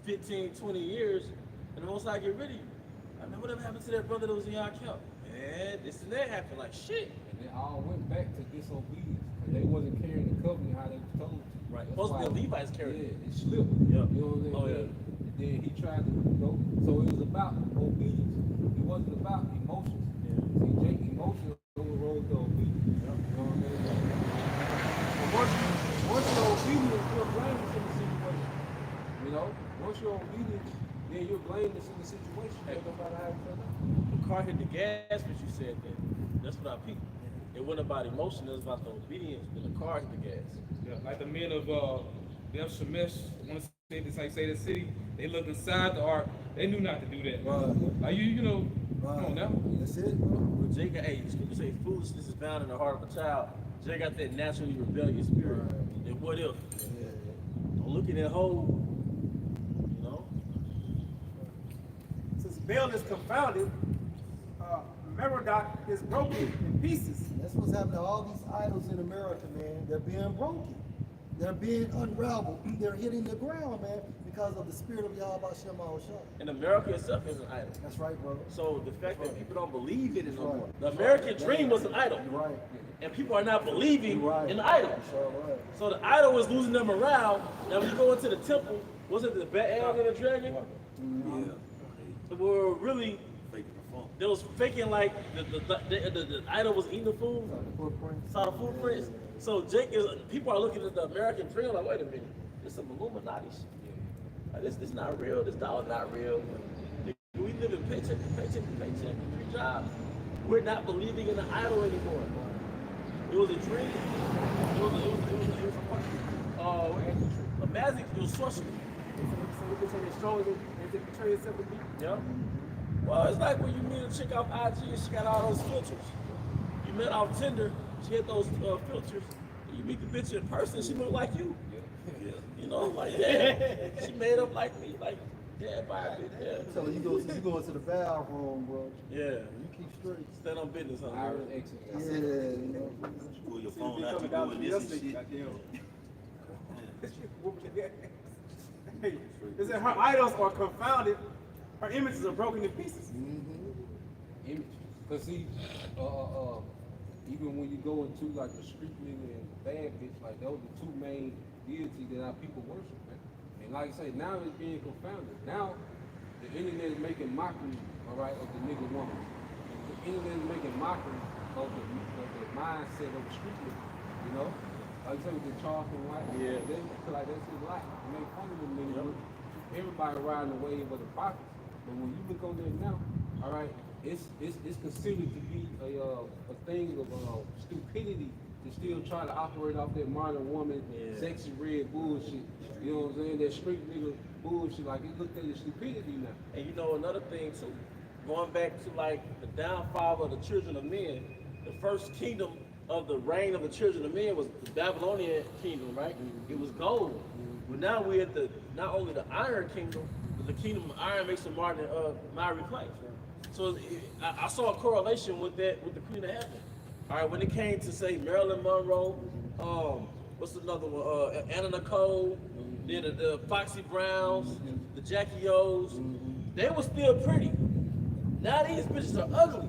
15, 20 years, and the Most High get rid of you. I mean, whatever happened to that brother that was in your camp? Man, this and that happened. Like, shit. And they all went back to disobedience. And they wasn't carrying the covenant how they was told to. Right. That's Supposed to why- be the Levites carrying it. Yeah, it slipped. Yep. You know what I'm saying? Oh, yeah. And then he tried to go. So it was about obedience. It wasn't about emotions. Yeah. See, Jake, emotions overrode the obedience. You know what I'm saying? But once you're obedient, you're blameless in the situation. You know? Once you're obedient, then you're blameless in the situation. Hey. No matter how it turns out. The car hit the gas, but you said that. That's what I peeped. It wasn't about emotion, it was about the obedience. When the car hit the gas. Yeah, like the men of GMS, want to say this, like say the city, they looked inside the ark, they knew not to do that. Right. Like you know, come on now. That's it, bro. When Jay got, hey, scripture say foolishness is bound in the heart of a child. Jay got that naturally rebellious spirit. Right. And what if? Yeah. Don't look at that hole. You know? Since Baal is confounded, Merodach is broken in pieces. That's what's happening to all these idols in America, man. They're being broken. They're being unraveled. They're hitting the ground, man, because of the spirit of Yahweh Shem Shah. And America itself is an idol. That's right, brother. So the fact that people don't believe in it no Right. more. The American dream was an idol. You're right. And people are not believing You're right. in the idol. That's all right. So the idol is losing their morale. Now when you go into the temple, was it the Baal and the dragon? Yeah. They were really, Faking the funk. they was faking like the idol was eating the food. Footprints. Saw the footprints. So Jake is, people are looking at the American dream like, wait a minute, this some Illuminati shit. Like, this not real, this dollar not real. We live in paycheck to paycheck to paycheck, 3 jobs. We're not believing in the idol anymore. It was a dream. It was a magic, it was sorcery. So we can say they're stronger and to portray yourself to be. Yeah. Well, it's like when you meet a chick off IG and she got all those filters. You met off Tinder, she had those filters. And you meet the bitch in person, she look like you. Yeah. You know, like that. She made up like me, like yeah, Bobby, yeah. So you go into the bathroom, bro. Yeah. You keep straight. Stand on business, huh? Irish exit. Yeah, you know. Pull your See, phone we out, you coming down doing to this and yesterday, shit. goddamn. Hey, it said her idols are confounded, her images are broken in pieces. Image. Cause see, even when you go into like the street nigga and the bad bitch, like those are the 2 main deities that our people worship, man. And like I say, now it's being confounded. Now the internet is making mockery, all right, of the nigga woman. The internet is making mockery of the mindset of the street nigga, you know? Like I say with the Charleston White, Yeah. they feel like that's his life. They make fun of them niggas. Everybody riding the wave of the prophets. But when you look on there now, all right, it's considered to be a thing of stupidity to still try to operate off that modern woman, sexy red bullshit. You know what I'm saying? That street nigga bullshit. Like it looked at as stupidity now. And you know another thing too, going back to like the downfall of the children of men, the first kingdom of the reign of the children of men was the Babylonian kingdom, right? It was gold. But now we're at the not only the iron kingdom, but the kingdom of iron makes a modern miry clay. So I saw a correlation with that with the Queen of Heaven. All right, when it came to say Marilyn Monroe, what's another one? Anna Nicole, then the Foxy Browns, the Jackie O's, they were still pretty. Now these bitches are ugly.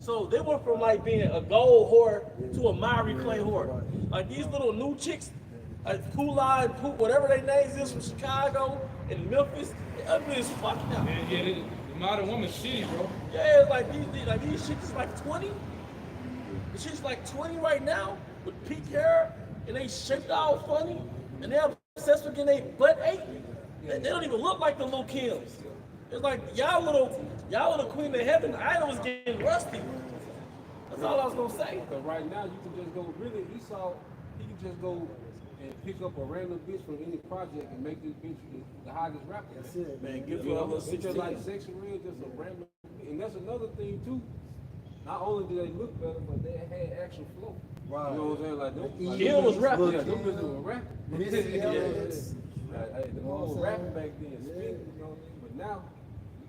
So they went from like being a gold whore to a miry clay whore. Like these little new chicks, like Kula and Poop, whatever their names is from Chicago and Memphis, they ugly as fuck now. Yeah, the modern woman's shitty, bro. Yeah, it's like these chicks is like 20. The chicks like 20 right now with pink hair and they shaped all funny and they're obsessed with getting their butt ate. They don't even look like the little Kims. It's like y'all little Queen of Heaven idol is getting rusty. That's all I was gonna say. Because right now you can just go really Esau, he can just go and pick up a random bitch from any project and make this bitch the hottest rapper. That's it. Man, give You her a know, little it's 16. just like sexual real, just a random. And that's another thing too. Not only do they look better, but they had actual flow. Right. You know what I'm saying? Like them, like Kill was rapping. Yeah, them bitches were rapping. Missy Elliott. Hey, the whole was rapping back then, spinning, you know what I mean? But now,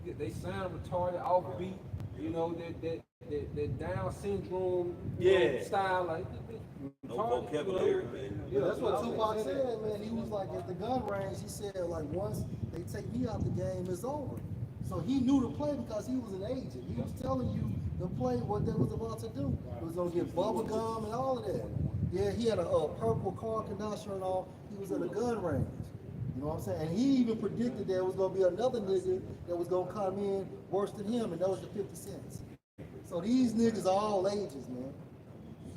they sound retarded, offbeat. You know that that Down syndrome Yeah. style, like No vocabulary, man. Yeah, That's what you know, Tupac said, man. He was like, at the gun range, he said, like, once they take me out the game, it's over. So he knew to play because he was an agent. He was telling you to play what they was about to do. It was gonna get bubble gum and all of that. Yeah, he had a purple car conductor and all. He was at a gun range. You know what I'm saying? And he even predicted there was gonna be another nigga that was gonna come in worse than him, and that was the 50 cents. So these niggas are all ages, man.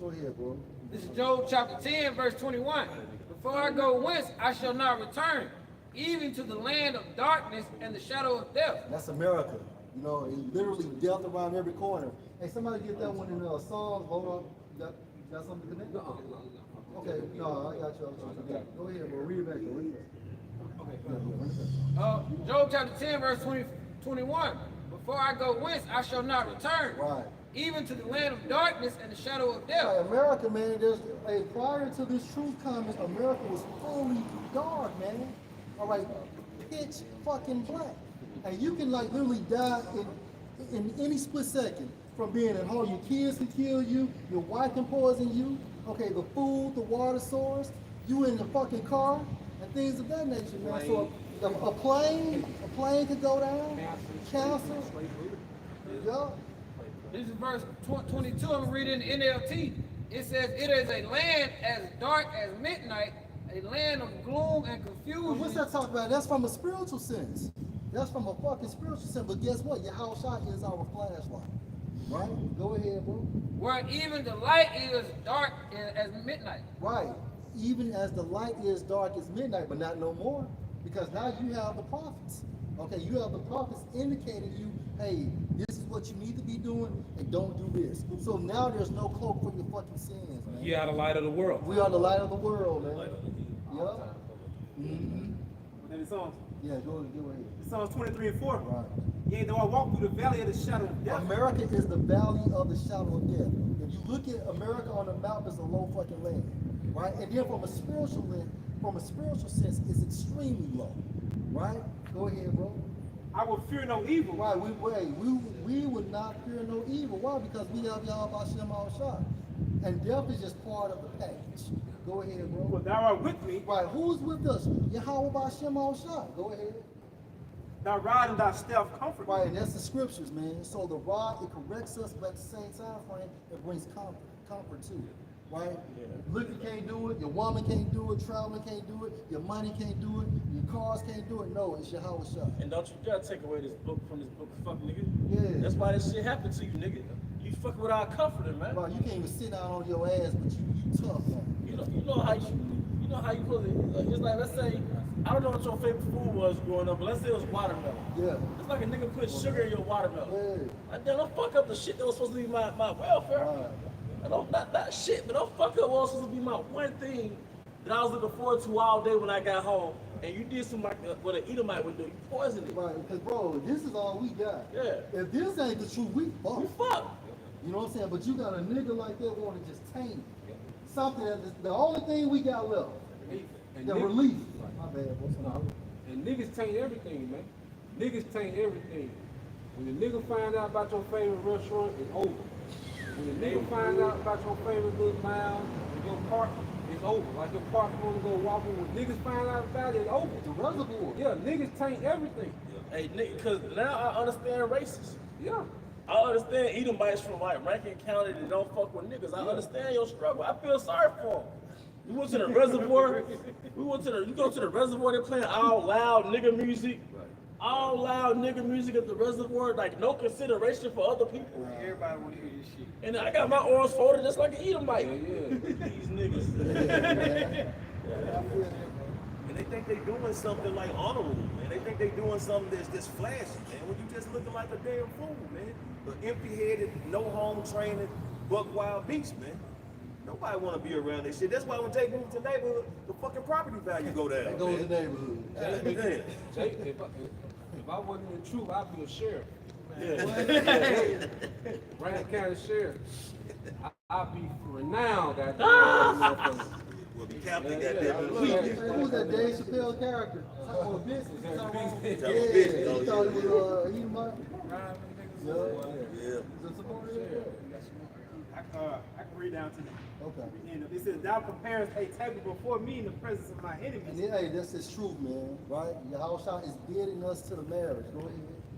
Go ahead, bro. This is Job chapter 10, verse 21. Before I go whence, I shall not return, even to the land of darkness and the shadow of death. That's America. You know, it's literally death around every corner. Hey, somebody get that one in Psalms. Hold on. You got something to connect? Okay, no, I got you. Go ahead, bro. Read it back. Read it back. Job chapter 10, verse 21. Before I go whence, I shall not return, Right. even to the land of darkness and the shadow of death. Hey, America, man, prior to this truth coming, America was fully dark, man. All right, pitch fucking black. And you can like literally die in any split second from being at home. Your kids can kill you, your wife can poison you, okay, the food, the water source, you in the fucking car, and things of that nature, man. So a plane could go down, cancer, yeah. This is verse 22. I'm reading in NLT. It says, it is a land as dark as midnight, a land of gloom and confusion. What's that talking about? That's from a spiritual sense. That's from a fucking spiritual sense. But guess what? Your house shot is our flashlight. Right? Go ahead, bro. Where even the light is dark as midnight. Right. Even as the light is dark as midnight, but not no more. Because now you have the prophets. Okay, you have the prophets indicating you, hey, this is what you need to be doing, and don't do this. So now there's no cloak for your fucking sins, man. You are the light of the world. We are the light of the world, man. Yeah. Mm-hmm. And it's Psalms. Yeah, go ahead. Psalms 23 and 4. Right. Yea, though I walk through the valley of the shadow of death. America is the valley of the shadow of death. If you look at America on the map, it's a low fucking land, right? And then from a spiritual sense, it's extremely low, right? Go ahead, bro. I will fear no evil. Right, we would not fear no evil. Why? Because we have Yahweh Hashem al-Shah. And death is just part of the package. Go ahead, bro. For thou art with me. Right, who's with us? Yahweh Hashem al-Shah. Go ahead. Thy rod and thy staff comfort me. Right, and that's the scriptures, man. So the rod, it corrects us, but at the same time frame, it brings comfort too. Right? Yeah. Liquor can't do it, your woman can't do it, traveling can't do it, your money can't do it, your cars can't do it. No, it's Yahweh Shah. And don't you dare take away this book from this book, fuck nigga. Yeah. That's why this shit happened to you, nigga. You fucking with our comforter, man. Right, you can't even sit down on your ass, but you tough, man. You know how you put it. It's like, let's say, I don't know what your favorite food was growing up, but let's say it was watermelon. Yeah. It's like a nigga put sugar in your watermelon. Yeah. Like, damn, don't fuck up the shit that was supposed to be my welfare. Right. I don't, not shit, but don't fuck up what was supposed to be my one thing that I was looking forward to all day when I got home. And you did some like what an Edomite would do. You poisoned it. Right, because bro, this is all we got. Yeah. If this ain't the truth, we fuck. You fuck. You know what I'm saying? But you got a nigga like that want to just taint something that's the only thing we got left. And The niggas- relief. My bad, bro. No. And niggas taint everything, man. Niggas taint everything. When the nigga find out about your favorite restaurant, it's over. When the nigga find out about your favorite little lounge, your park, it's over. Like your park, you want to go walking. When niggas find out about it, it's over. The reservoir. Yeah, niggas taint everything. Hey, nigga, because now I understand racists. Yeah. I understand Edomites from like Rankin County that don't fuck with niggas. I understand your struggle. I feel sorry for them. We went to the reservoir. You go to the reservoir, they're playing all loud nigga music. All loud nigga music at the reservoir, like no consideration for other people. Everybody want to hear this shit. And I got my arms folded just like an Edomite. Yeah. These niggas. And they think they doing something like honorable, man. They think they doing something that's flashy, man. When you just looking like a damn fool, man. An empty-headed, no home training, buck wild beast, man. Nobody want to be around this shit. That's why when they move to the neighborhood, the fucking property value go down. That goes in the neighborhood. God damn. Jake, if I wasn't in the truth, I'd be a sheriff. Yeah. Rankin County Sheriff. I'd be renowned at We'll be captain, Yeah, goddamn. Who was that Dave Chappelle character? Talking about business. Talking Yeah, business. he thought he was Edomite. Yeah. Is it supported? I can read down to the Okay. end of it. It says, "Thou comparest a table before me in the presence of my And enemies." then, hey, that's his truth, man, right? Yahushua is bidding us to the marriage. Go ahead.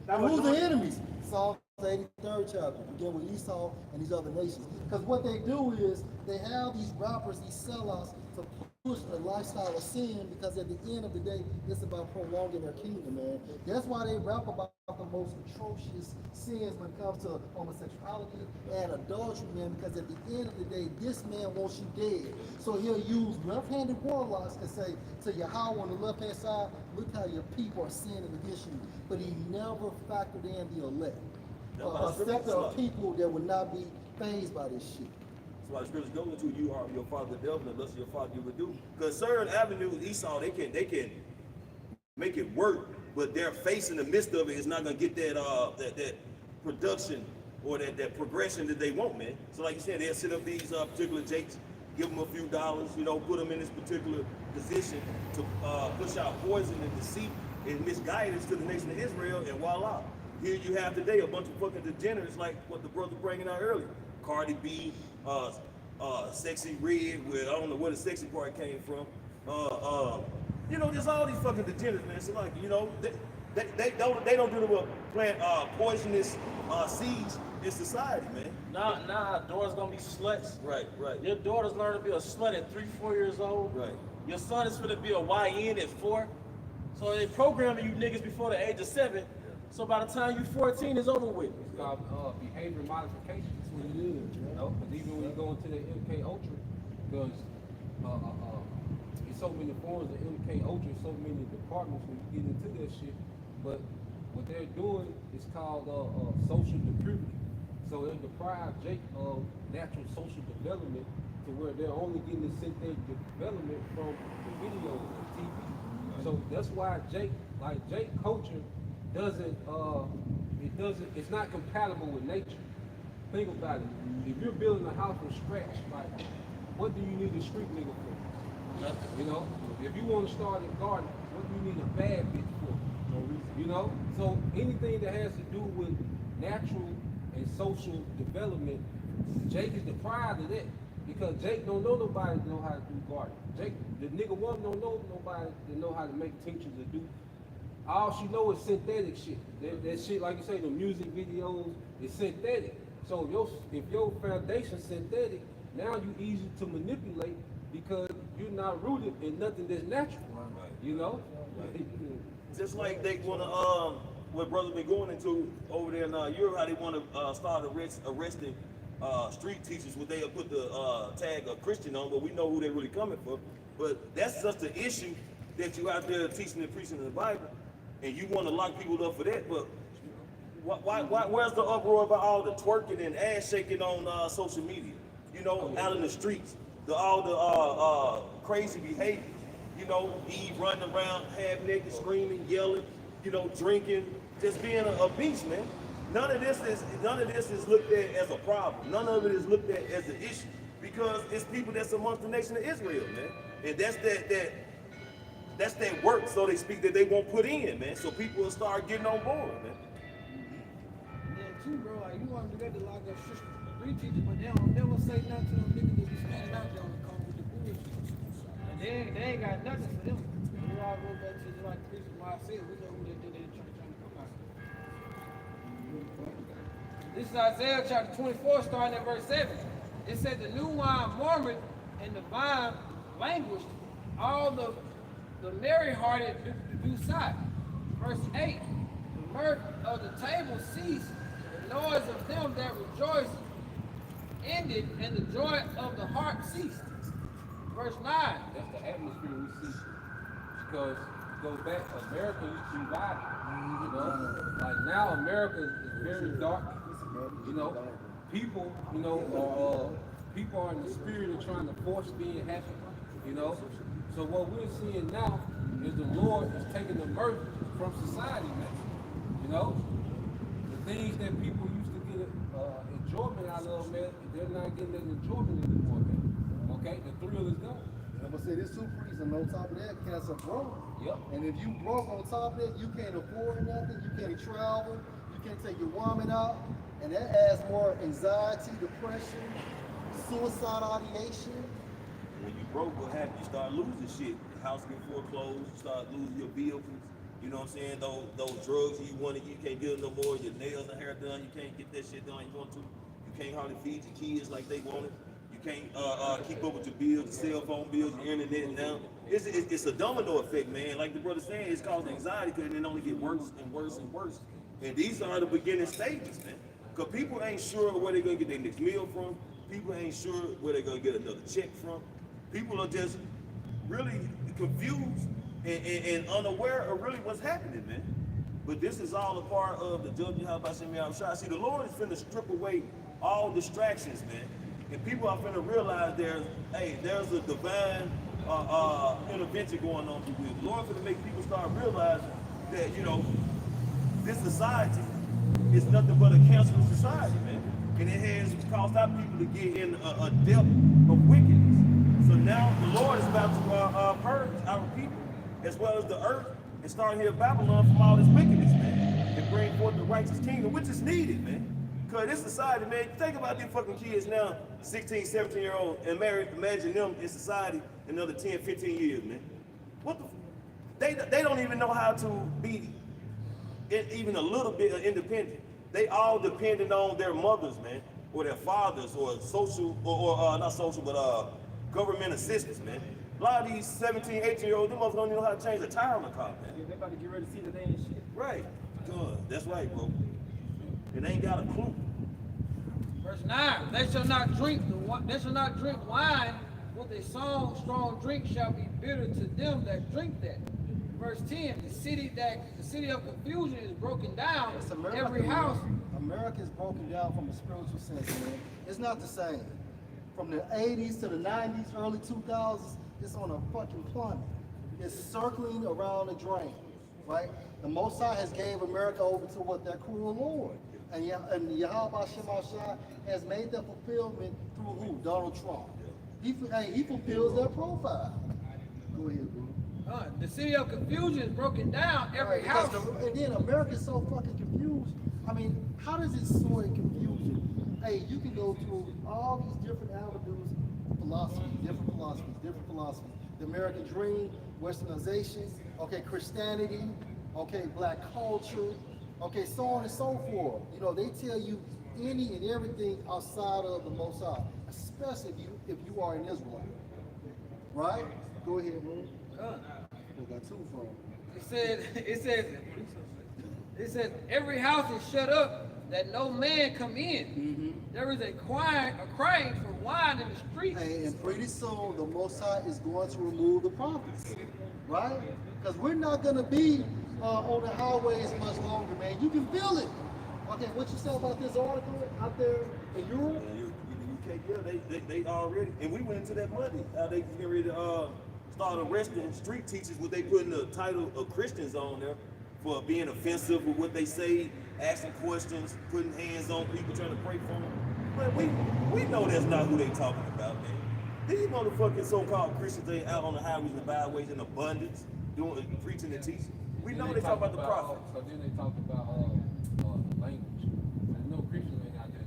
That Who's was the anointed. enemies? Psalm 83rd chapter. Begin with Esau and these other nations. Because what they do is they have these rappers, these sellouts, to push a lifestyle of sin, because at the end of the day, it's about prolonging their kingdom, man. That's why they rap about the most atrocious sins when it comes to homosexuality and adultery, man, because at the end of the day, this man wants you dead. So he'll use left-handed warlocks and say to Yahweh on the left-hand side, look how your people are sinning against you. But he never factored in the elect. A sector of people that would not be fazed by this shit. That's why the scriptures go into you are your father the devil, and the lust of your father you would do. Because certain avenues, Esau, they can make it work, but their face in the midst of it is not gonna get that production or that progression that they want, man. So like you said, they'll set up these particular jakes, give them a few dollars, put them in this particular position to push out poison and deceit and misguidance to the nation of Israel, and voila. Here you have today a bunch of fucking degenerates like what the brother bringing out earlier. Cardi B, Sexy Red, with I don't know where the sexy part came from. Just all these fucking degenerates, man. So like, they don't do the plant poisonous seeds in society, man. Nah, daughter's gonna be sluts. Right. Your daughter's learning to be a slut at 3-4 years old. Right. Your son is gonna be a YN at 4. So they programming you niggas before the age of 7. So by the time you 14, it's over with. It's called behavior modification. That's what it is. Because even when you go into the MK Ultra, because it's so many forms of MK Ultra, so many departments when you get into that shit. But what they're doing is called social depravity. So they deprive Jake of natural social development to where they're only getting the synthetic development from the videos and TV. So that's why Jake culture it's not compatible with nature. Think about it. If you're building a house from scratch, like, what do you need a street nigga for? Nothing. If you want to start a garden, what do you need a bad bitch for? No reason. So anything that has to do with natural and social development, Jake is deprived of that. Because Jake don't know nobody to know how to do gardening. Jake, the nigga one don't know nobody to know how to make tinctures or do. All she know is synthetic shit. That shit, like you say, the music videos is synthetic. So if your foundation's synthetic, now you easy to manipulate because you're not rooted in nothing that's natural. Just like they want to, what brother been going into over there in Europe, how they want to start arresting street teachers, where they'll put the tag of Christian on, but we know who they're really coming for. But that's just the issue that you out there teaching and preaching in the Bible, and you want to lock people up for that. But where's the uproar about all the twerking and ass shaking on social media? Out in the streets, all the crazy behavior. Eve running around half naked, screaming, yelling, drinking, just being a beast, man. None of this is looked at as a problem. None of it is looked at as an issue, because it's people that's amongst the nation of Israel, man. And that's that work, so they speak, that they won't put in, man. So people will start getting on board, man. Yeah, too, bro. Like, you want to do that to like a sister, three teachers, but they don't never say nothing to them niggas that be standing out there on the corner with the bullshit. And they ain't got nothing for them. We all go back to like the reason why I said we know who they did in church trying to come out. This is Isaiah chapter 24, starting at verse 7. It said, the new wine murmured and the vine languished, all the merry-hearted do sigh. Verse 8, the mirth of the table ceased, the noise of them that rejoice ended, and the joy of the heart ceased. Verse 9. That's the atmosphere we see. Because it goes back, America used to be violent. Like now America is very dark. People, people are in the spirit of trying to force being happy. So what we're seeing now is the Lord is taking the mirth from society, man. The things that people used to get enjoyment out of, man, they're not getting that enjoyment anymore, man. Okay, the thrill is gone. I'm gonna say this too, priest, and on top of that, cancer broke. Yep. And if you broke on top of that, you can't afford nothing, you can't travel, You can't take your woman out, and that adds more anxiety, depression, suicide ideation. When you broke, what happened? You start losing shit. The house get foreclosed. You start losing your vehicles. You know what I'm saying? Those drugs you wanted, you can't get them no more. Your nails and hair done, you can't get that shit done you want to. You can't hardly feed your kids like they want it. You can't keep up with your bills, your cell phone bills, your internet now. It's a domino effect, man. Like the brother saying, it's causing anxiety because it only get worse and worse and worse. And these are the beginning stages, man. Because people ain't sure where they're going to get their next meal from. People ain't sure where they're going to get another check from. People are just really confused and unaware of really what's happening, man. But this is all a part of the judgment. How about Shimmy Shah? See, the Lord is finna strip away all distractions, man. And people are finna realize there's a divine intervention going on with the Lord finna make people start realizing that, you know, this society is nothing but a cancerous society, man. And it has caused our people to get in a depth of wickedness. So now the Lord is about to purge our people as well as the earth and start here Babylon from all this wickedness, man. And bring forth the righteous kingdom, which is needed, man. Because this society, man, think about these fucking kids now, 16, 17-year-old, and imagine them in society in another 10, 15 years, man. What the they don't even know how to be even a little bit independent. They all dependent on their mothers, man, or their fathers, or social, or not social, but government assistance, man. A lot of these 17, 18-year-olds, them motherfuckers don't even know how to change a tire on the car, man. They about to get ready to see that they ain't shit. Right. Good. That's right, bro. And they ain't got a clue. Verse 9, they shall not drink wine with a strong drink shall be bitter to them that drink that. Verse 10, the city of confusion is broken down. It's America, Every house. America is broken down from a spiritual sense, man. It's not the same. From the 80s to the 90s, early 2000s, it's on a fucking plummet. It's circling around the drain, right? The Most High has gave America over to what? That cruel Lord. And Yahweh Shemashah has made that fulfillment through who? Donald Trump. He fulfills that profile. Go ahead, bro. The city of confusion is broken down. Every house. And then America's so fucking confused. I mean, how does it sort in confusion? Hey, you can go through all these different avenues, different philosophies. The American dream, Westernization, okay, Christianity, okay, black culture, okay, so on and so forth. You know, they tell you any and everything outside of the Most High, especially if you are an Israelite. Right? Go ahead, man. We got two from. It says every house is shut up that no man come in. Mm-hmm. There is a crying for wine in the streets. And pretty soon the Most High is going to remove the prophets, right? Because we're not going to be on the highways much longer, man. You can feel it. Okay, what you say about this article out there in Europe? The UK, yeah, they already, and we went into that money. How they get ready to start arresting street teachers, what they putting the title of Christians on there for being offensive with what they say, asking questions, putting hands on people, trying to pray for them. But we know that's not who they talking about, man. These motherfucking so-called Christians, they out on the highways and byways in abundance, preaching and teaching. We know they talk about the prophet. So then they talk about language. There's no Christian ain't out there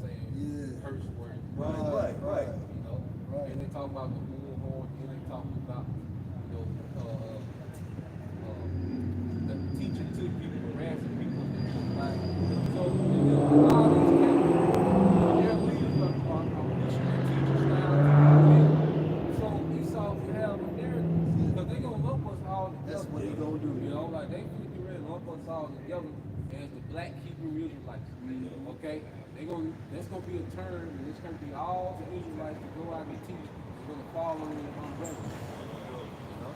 saying curse words. Right. You know, and they talk about the bullhorn, and they talk about, you know, the teaching to people, harassing people, like, so all these their leaders are missionary teachers now. So Esau can have a narrative, because they gonna lump us all together. That's what they gonna do. You know, like they get ready to lump us all together as the black Hebrew Israelites. Okay? That's gonna be a turn, and it's gonna be all the Israelites to go out and teach. They're gonna fall under the umbrella. You know?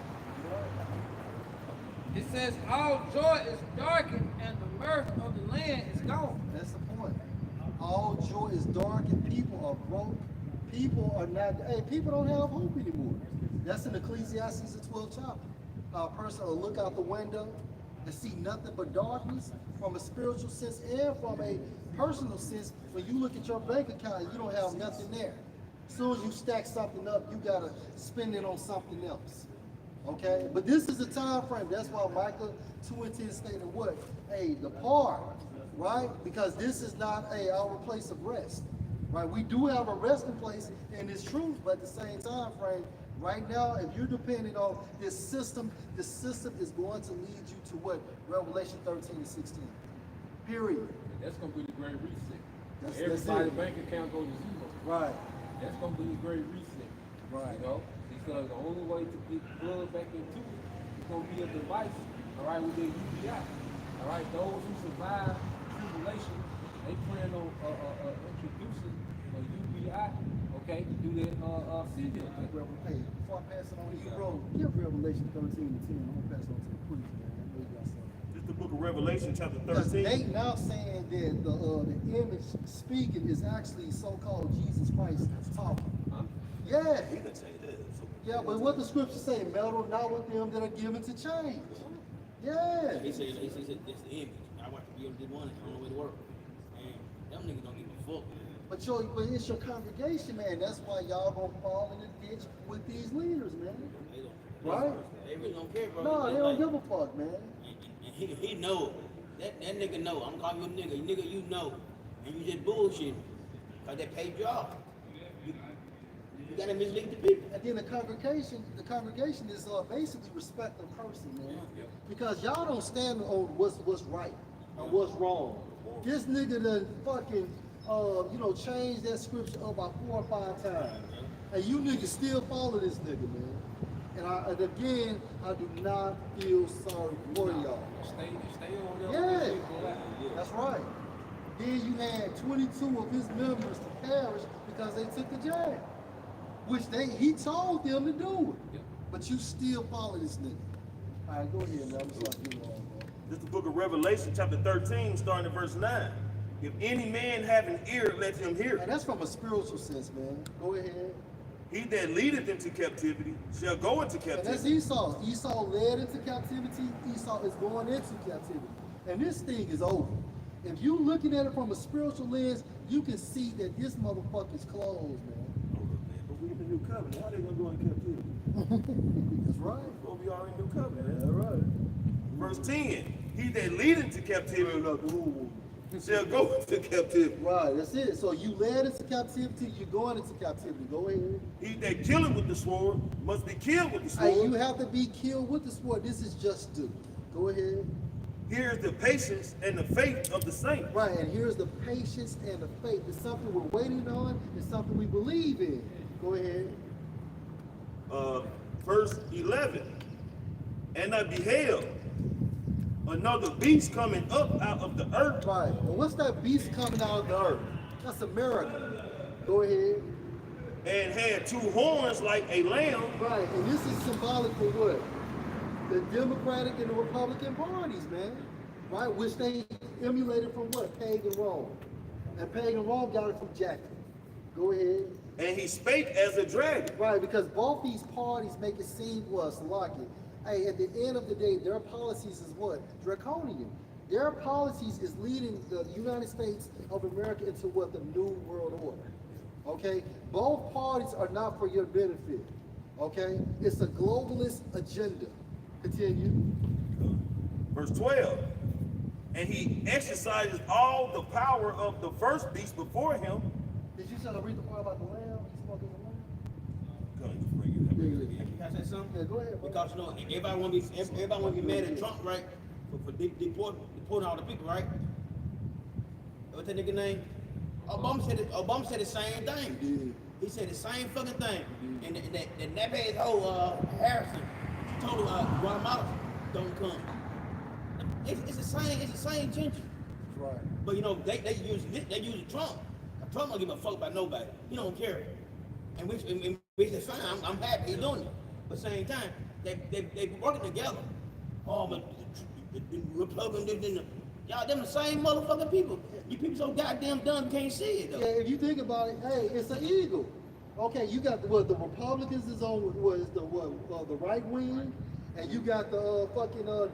It says all joy is darkened and the mirth of the land is gone. That's the point. All joy is dark and people are broke. People are not, people don't have hope anymore. That's in Ecclesiastes, the 12th chapter. A person will look out the window and see nothing but darkness from a spiritual sense and from a personal sense. When you look at your bank account, you don't have nothing there. As soon as you stack something up, you gotta spend it on something else. Okay, but this is the time frame. That's why Micah 2:10 stated what? Hey, depart, right? Because this is not our place of rest, right? We do have a resting place in this truth, but at the same time frame, right now, if you're depending on this system is going to lead you to what? Revelation 13 and 16. Period. That's gonna be the great reset. That's Everybody's it. bank account goes to zero. Right. That's gonna be the great reset. Right. You know, because the only way to get blood back into it is gonna be a device, all right, with their UBI. All right, those who survive tribulation, they plan on introducing a UBI, okay, to do their CDL. Hey, before I pass it on to you, bro, give Revelation 13 and 10. I'm gonna pass it on to the priest, man. I know you got something. This is the book of Revelation, chapter Because 13. they now saying that the image speaking is actually so-called Jesus Christ talking. Huh? Yeah. He didn't say that. So Yeah, but what the scripture say, meddle not with them that are given to change. Yeah. He said it's the image. I want to be able to do one on the way to work. And them niggas don't give a fuck, man. But it's your congregation, man. That's why y'all gonna fall in the ditch with these leaders, man. They don't. Right? They really don't care, bro. No, they don't give a fuck, man. And he know. That nigga know. I'm calling you a nigga. Nigga, you know. And you just bullshit. Because they paid you off. You gotta mislead the people. And then the congregation is basically respect the person, man. Because y'all don't stand on what's right or what's wrong. This nigga done fucking changed that scripture up about 4 or 5 times. And you niggas still follow this nigga, man. And again, I do not feel sorry for y'all. Stay on Yeah. there. That's right. Then you had 22 of his members to perish because they took the jab. Which he told them to do it. Yeah. But you still follow this nigga. All right, go ahead, man. I'm sorry to get on, man. This is the book of Revelation, chapter 13, starting at verse 9. If any man have an ear, let him hear. And that's from a spiritual sense, man. Go ahead. He that leadeth into captivity shall go into And that's captivity. Esau. Esau led into captivity. Esau is going into captivity. And this thing is over. If you looking at it from a spiritual lens, you can see that this motherfucker's closed, man. But we in the new covenant. How they gonna go into captivity? That's right. Well, we are in the new covenant. That's right. Verse 10. He that leadeth into captivity shall go into captivity. Right, that's it. So you led into captivity, you're going into captivity. Go ahead. He that killeth with the sword must be killed with the Hey, sword. you have to be killed with the sword. This is just due. Go ahead. Here is the patience and the faith of the saints. Right, and here's the patience and the faith. It's something we're waiting on. It's something we believe in. Go ahead. Verse 11. And I beheld another beast coming up out of the earth, Right. And what's that beast coming out of the earth? That's America. Go ahead. and had 2 horns like a lamb, Right, and this is symbolic for what? The Democratic and the Republican parties, man. Right, which they emulated from what? Pagan Rome. And pagan Rome got it from Jackie. Go ahead. and he spake as a dragon. Right, because both these parties make it seem was like it. Hey, at the end of the day, their policies is what? Draconian. Their policies is leading the United States of America into what? The New World Order. Okay? Both parties are not for your benefit. Okay? It's a globalist agenda. Continue. Verse 12. And he exercises all the power of the first beast before him. Did you try to read the part about the lamb? He's smoking the lamb? Come on, bring it up. Can I say something? Yeah, go ahead, bro. Because you know everybody want to be mad at Trump, right? For deporting all the people, right? What's that nigga name? Obama said the same thing. He said the same fucking thing. And that bad hoe Harrison, she told Guatemala don't come. It's the same ginger. Right. But you know they use Trump. Trump don't give a fuck about nobody. He don't care. And which is fine. I'm happy he's doing it. But at the same time, they working together. Oh, but the Republicans, y'all them the same motherfucking people. You people so goddamn dumb you can't see it though. Yeah, if you think about it, hey, it's an eagle. Okay, you got the Republicans is on the right wing, and you got the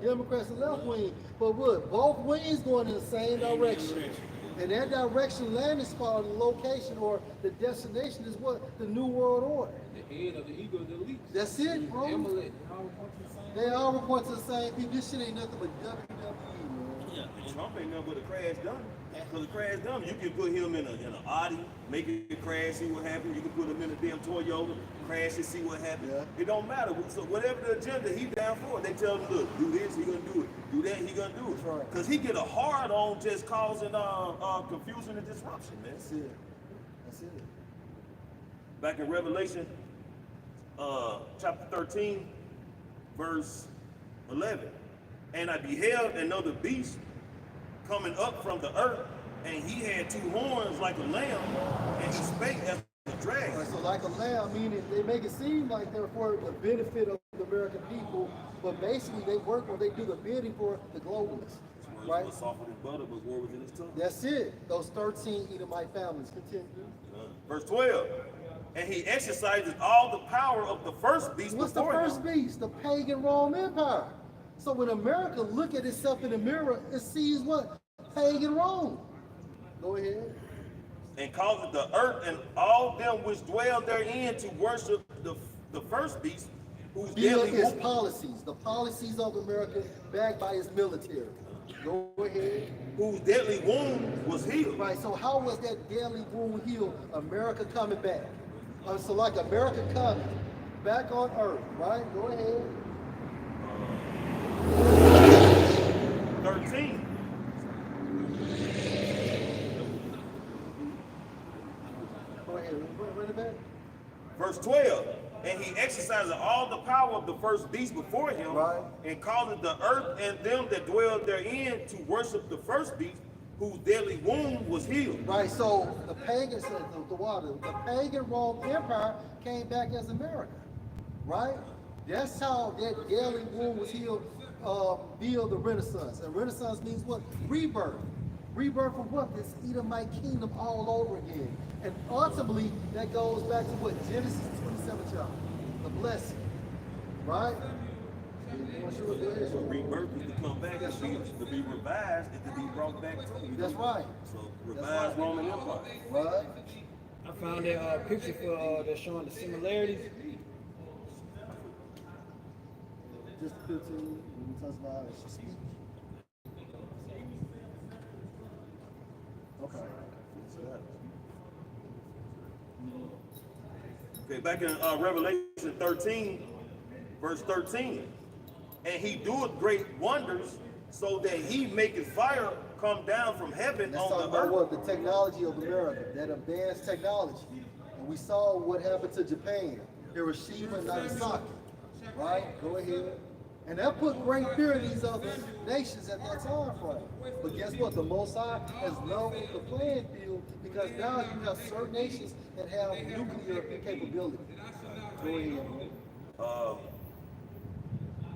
Democrats the left wing. But what? Both wings going in the same direction. And that direction landing spot, or the location, or the destination is what? The New World Order. The head of the eagle of the elite. That's it, bro. Amalek. They all report to the same people. This shit ain't nothing but WWE, man. Yeah, and Trump ain't nothing but a crash dummy. Because a crash dummy, you can put him in an Audi, make it crash, see what happens. You can put him in a damn Toyota, crash it, see what happens. Yeah. It don't matter. So whatever the agenda, he down for it. They tell him, look, do this, he gonna do it. Do that, he gonna do it. That's right. Because he get a hard on just causing confusion and disruption, man. That's it. That's it. Back in Revelation, chapter 13, verse 11. And I beheld another beast coming up from the earth, and he had two horns like a lamb, and he spake as a dragon. Right, so like a lamb, meaning they make it seem like they're for the benefit of the American people, but basically they work or they do the bidding for the globalists. His Right? was softer than butter, but war was in his tongue. That's it. Those 13 Edomite families. Continue. Verse 12. And he exercises all the power of the first beast What's the before first him. beast? The pagan Rome Empire. So when America look at itself in the mirror, it sees what? Pagan Rome. Go ahead. And causeth the earth and all them which dwell therein to worship the first beast, whose Via deadly its wound, policies, the policies of America backed by its military. Go ahead. whose deadly wound was healed. Right, so how was that deadly wound healed? America coming back. So like America coming back on earth, right? Go ahead. 13. Go ahead, run it back. Verse 12. And he exercised all the power of the first beast before him, Right. and caused the earth and them that dwell therein to worship the first beast, whose deadly wound was healed. Right, so the pagan, the pagan Rome Empire came back as America, right? That's how that daily wound was healed via the Renaissance. And Renaissance means what? Rebirth. Rebirth of what? This Edomite kingdom all over again. And ultimately, that goes back to what? Genesis 27 chapter, the blessing, right? So rebirth is to come back, is to be revised, and to be brought back to you. That's right. So revised Roman Empire. Right? I found that picture for that's showing the similarities. Just 15, when we talk about how she speaks. Okay. Okay, back in Revelation 13, verse 13. And he doeth great wonders, so that he maketh fire come down from heaven Let's on talk the about earth. what? The technology of America, that advanced technology. And we saw what happened to Japan, Hiroshima and Nagasaki, right? Go ahead. And that put great fear in these other nations at that time frame. But guess what? The Most High has leveled the playing field, because now you have certain nations that have nuclear capability. Go ahead.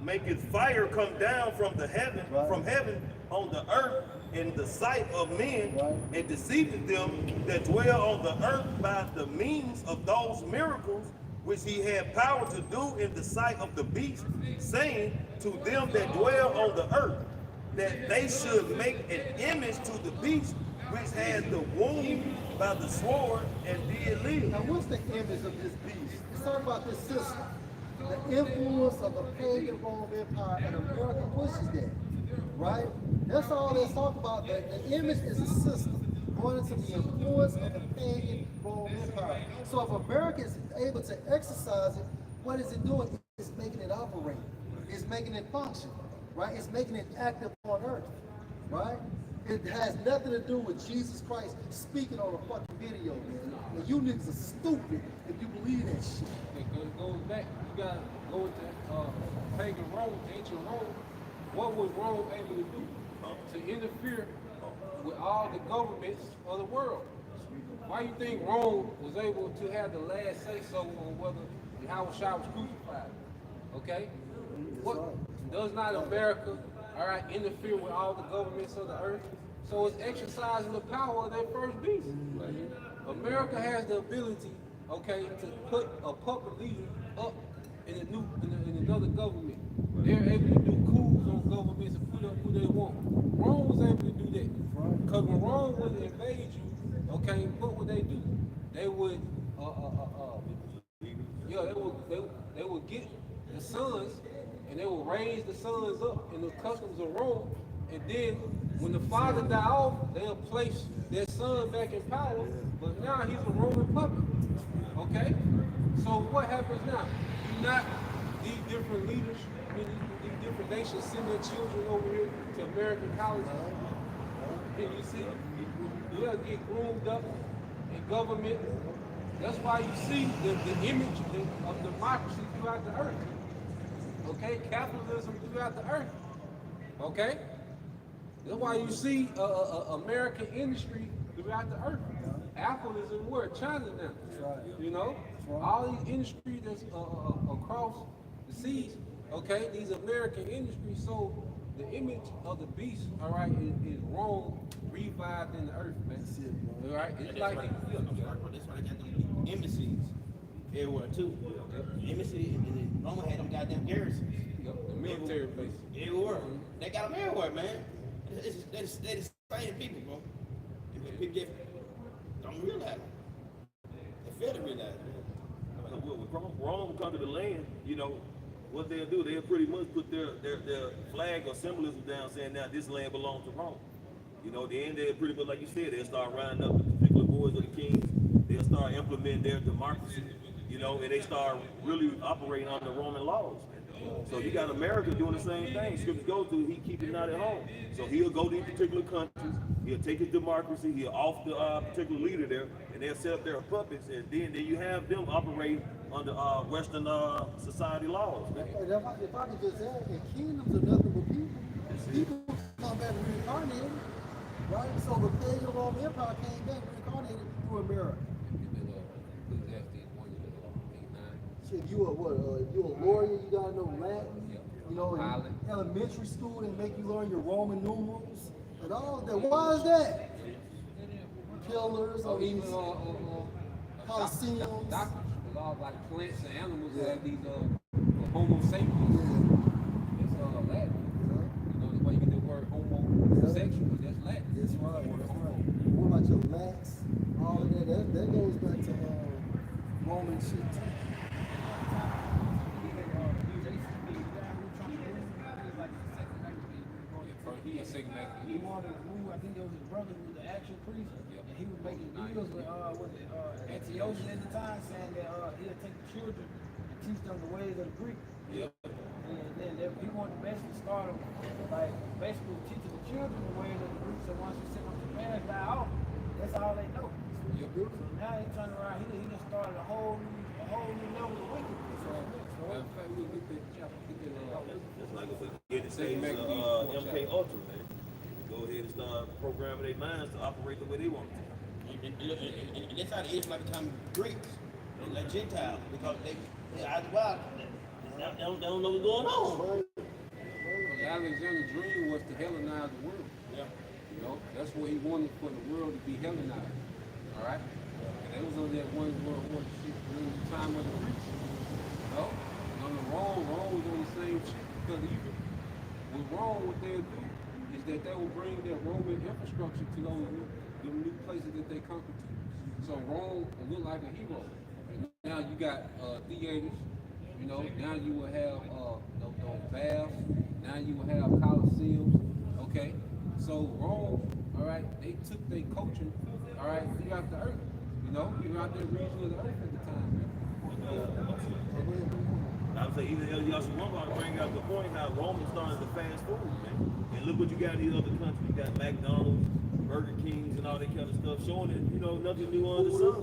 Maketh fire come down from the heaven, Right. from heaven on the earth in the sight of men, Right. and deceiveth them that dwell on the earth by the means of those miracles which he had power to do in the sight of the beast, saying to them that dwell on the earth, that they should make an image to the beast which had the wound by the sword and did live. Now, what's the image of this beast? Let's talk about this system. The influence of the pagan Rome Empire, and America pushes that, right? That's all let's talk about. The image is a system going into the influence of the pagan Rome Empire. So if America is able to exercise it, what is it doing? It's making it operate. It's making it function, right? It's making it active on earth, right? It has nothing to do with Jesus Christ speaking on a fucking video, man. And you niggas are stupid if you believe that shit. It goes back. You gotta go with the pagan Rome, ancient Rome. What was Rome able to do? To interfere with all the governments of the world. Why you think Rome was able to have the last say so on whether Yahweh Shai was crucified? Okay? What does not America, all right, interfere with all the governments of the earth? So it's exercising the power of that first beast. America has the ability, okay, to put a puppet leader up in another government. They're able to do coups on governments and put up who they want. Rome was able to do that. Because when Rome would invade you, okay, what would they do? They would, they would get the sons, and they would raise the sons up in the customs of Rome, and then when the father died off, they'll place their son back in power, but now he's a Roman puppet, okay? So what happens now? You not these different leaders, these different nations send their children over here to American colleges, and you see, they'll get groomed up in government. That's why you see the image of democracy throughout the earth. Okay, capitalism throughout the earth. Okay, that's why you see American industry throughout the earth. Apple is in where? China now. You know, all these industries that's across the seas. Okay, these American industries. So the image of the beast, all right, is Rome revived in the earth, man. All right, it's like that's why they got them embassies everywhere too. Embassy, and then Rome had them goddamn garrisons. the military base. Everywhere. They got them everywhere, man. They're the same people, bro. People just don't realize it. They fail to realize it. When Rome come to the land, you know, what they'll do, they'll pretty much put their flag or symbolism down saying now this land belongs to Rome. You know, then they'll pretty much, like you said, they'll start rounding up the particular boards of the kings. They'll start implementing their democracy, you know, and they start really operating under Roman laws. So you got America doing the same thing. Scripture goes to, he keep it not at home. So he'll go to these particular countries, he'll take his democracy, he'll off the particular leader there, and they'll set up their puppets, and then you have them operate under Western society laws. Man. If I could just add, the kingdoms are nothing but people. People come back reincarnated, right? So the pagan Roman Empire came back reincarnated through America. Shit, you a lawyer, you gotta know Latin. You know, in elementary school they make you learn your Roman numerals and all that. Why is that? Pillars or these coliseums. Doctors, like plants and animals have these Homo sapiens. It's Latin. You know, that's why you get the word homosexual. That's Latin. That's right. What about your Lax? All of that. That goes back to Roman shit too. He wanted to move, I think there was his brother who was the actual priest, and he was making deals with Antiochus at the time, saying that he'll take the children and teach them the ways of the Greek. And then he wanted to basically start them, like basically teaching the children the ways of the Greek, so once you send them to parents die off, that's all they know. So now he turned around, he just started a whole new level of wickedness. That's like if we get the same MK Ultra, man. Go ahead and start programming their minds to operate the way they want to. And that's how the Israelites become Greeks, like Gentiles, because they out the wild. They don't know what's going on. Alexander's dream was to Hellenize the world. Yeah. You know, that's what he wanted for the world to be Hellenized. All right? And that was on that one World War shit during the time of the Greeks. You know? And on the Rome was on the same shit. Because even with Rome, what they'll do is that they will bring their Roman infrastructure to those new places that they conquered to. So Rome will look like a hero. And now you got theaters, you know, now you will have those baths, now you will have coliseums, okay? So Rome, all right, they took their culture, all right, throughout the earth, you know, throughout their region of the earth at the time, man. I would say even Eliyahu Wambach bring out the point how Rome started the fast food, man. And look what you got in these other countries. You got McDonald's, Burger Kings, and all that kind of stuff, showing that, you know, nothing new under the sun.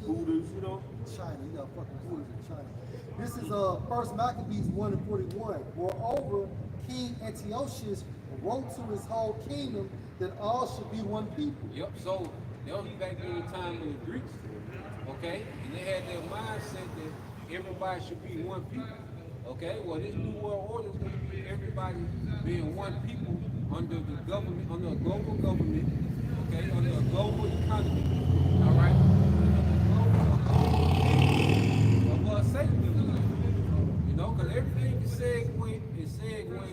Hooters, you know. China, you got fucking Hooters in China. This is First Maccabees 1:41. Moreover, King Antiochus wrote to his whole kingdom that all should be one people. Yep, so that was back in the time of the Greeks, okay? And they had their mindset that everybody should be one people, okay? Well, this new world order is going to be everybody being one people under the government, under a global government, okay? Under a global economy, all right? Under the global of Satanism, you know? Because everything is segueing to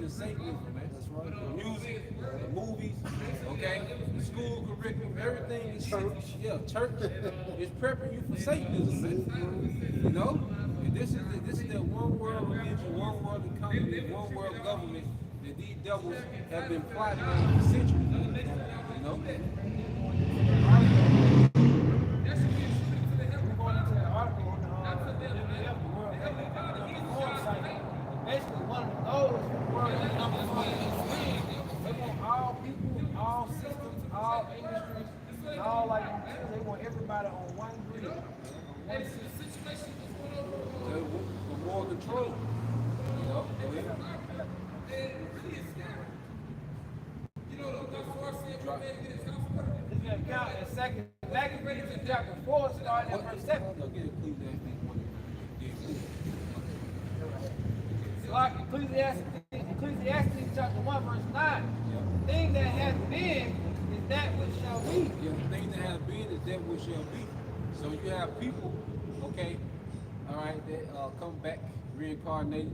Satanism, man. That's the music, the movies, okay, the school curriculum, everything is church. Yeah, church is prepping you for Satanism, man. You know, and this is that one world religion, one world economy, one world government that these devils have been plotting on for centuries. You know. Basically, one of the goals for the world economic win. They want all people, all systems, all industries, and all like they want everybody on one grid. One system. For more control. You know. It's going to count in second. Back in Genesis chapter 4, starting at verse 7. Like Ecclesiastes chapter 1, verse 9. The thing that has been is that which shall be. Yeah, the thing that has been is that which shall be. So you have people, okay, all right, that come back reincarnated,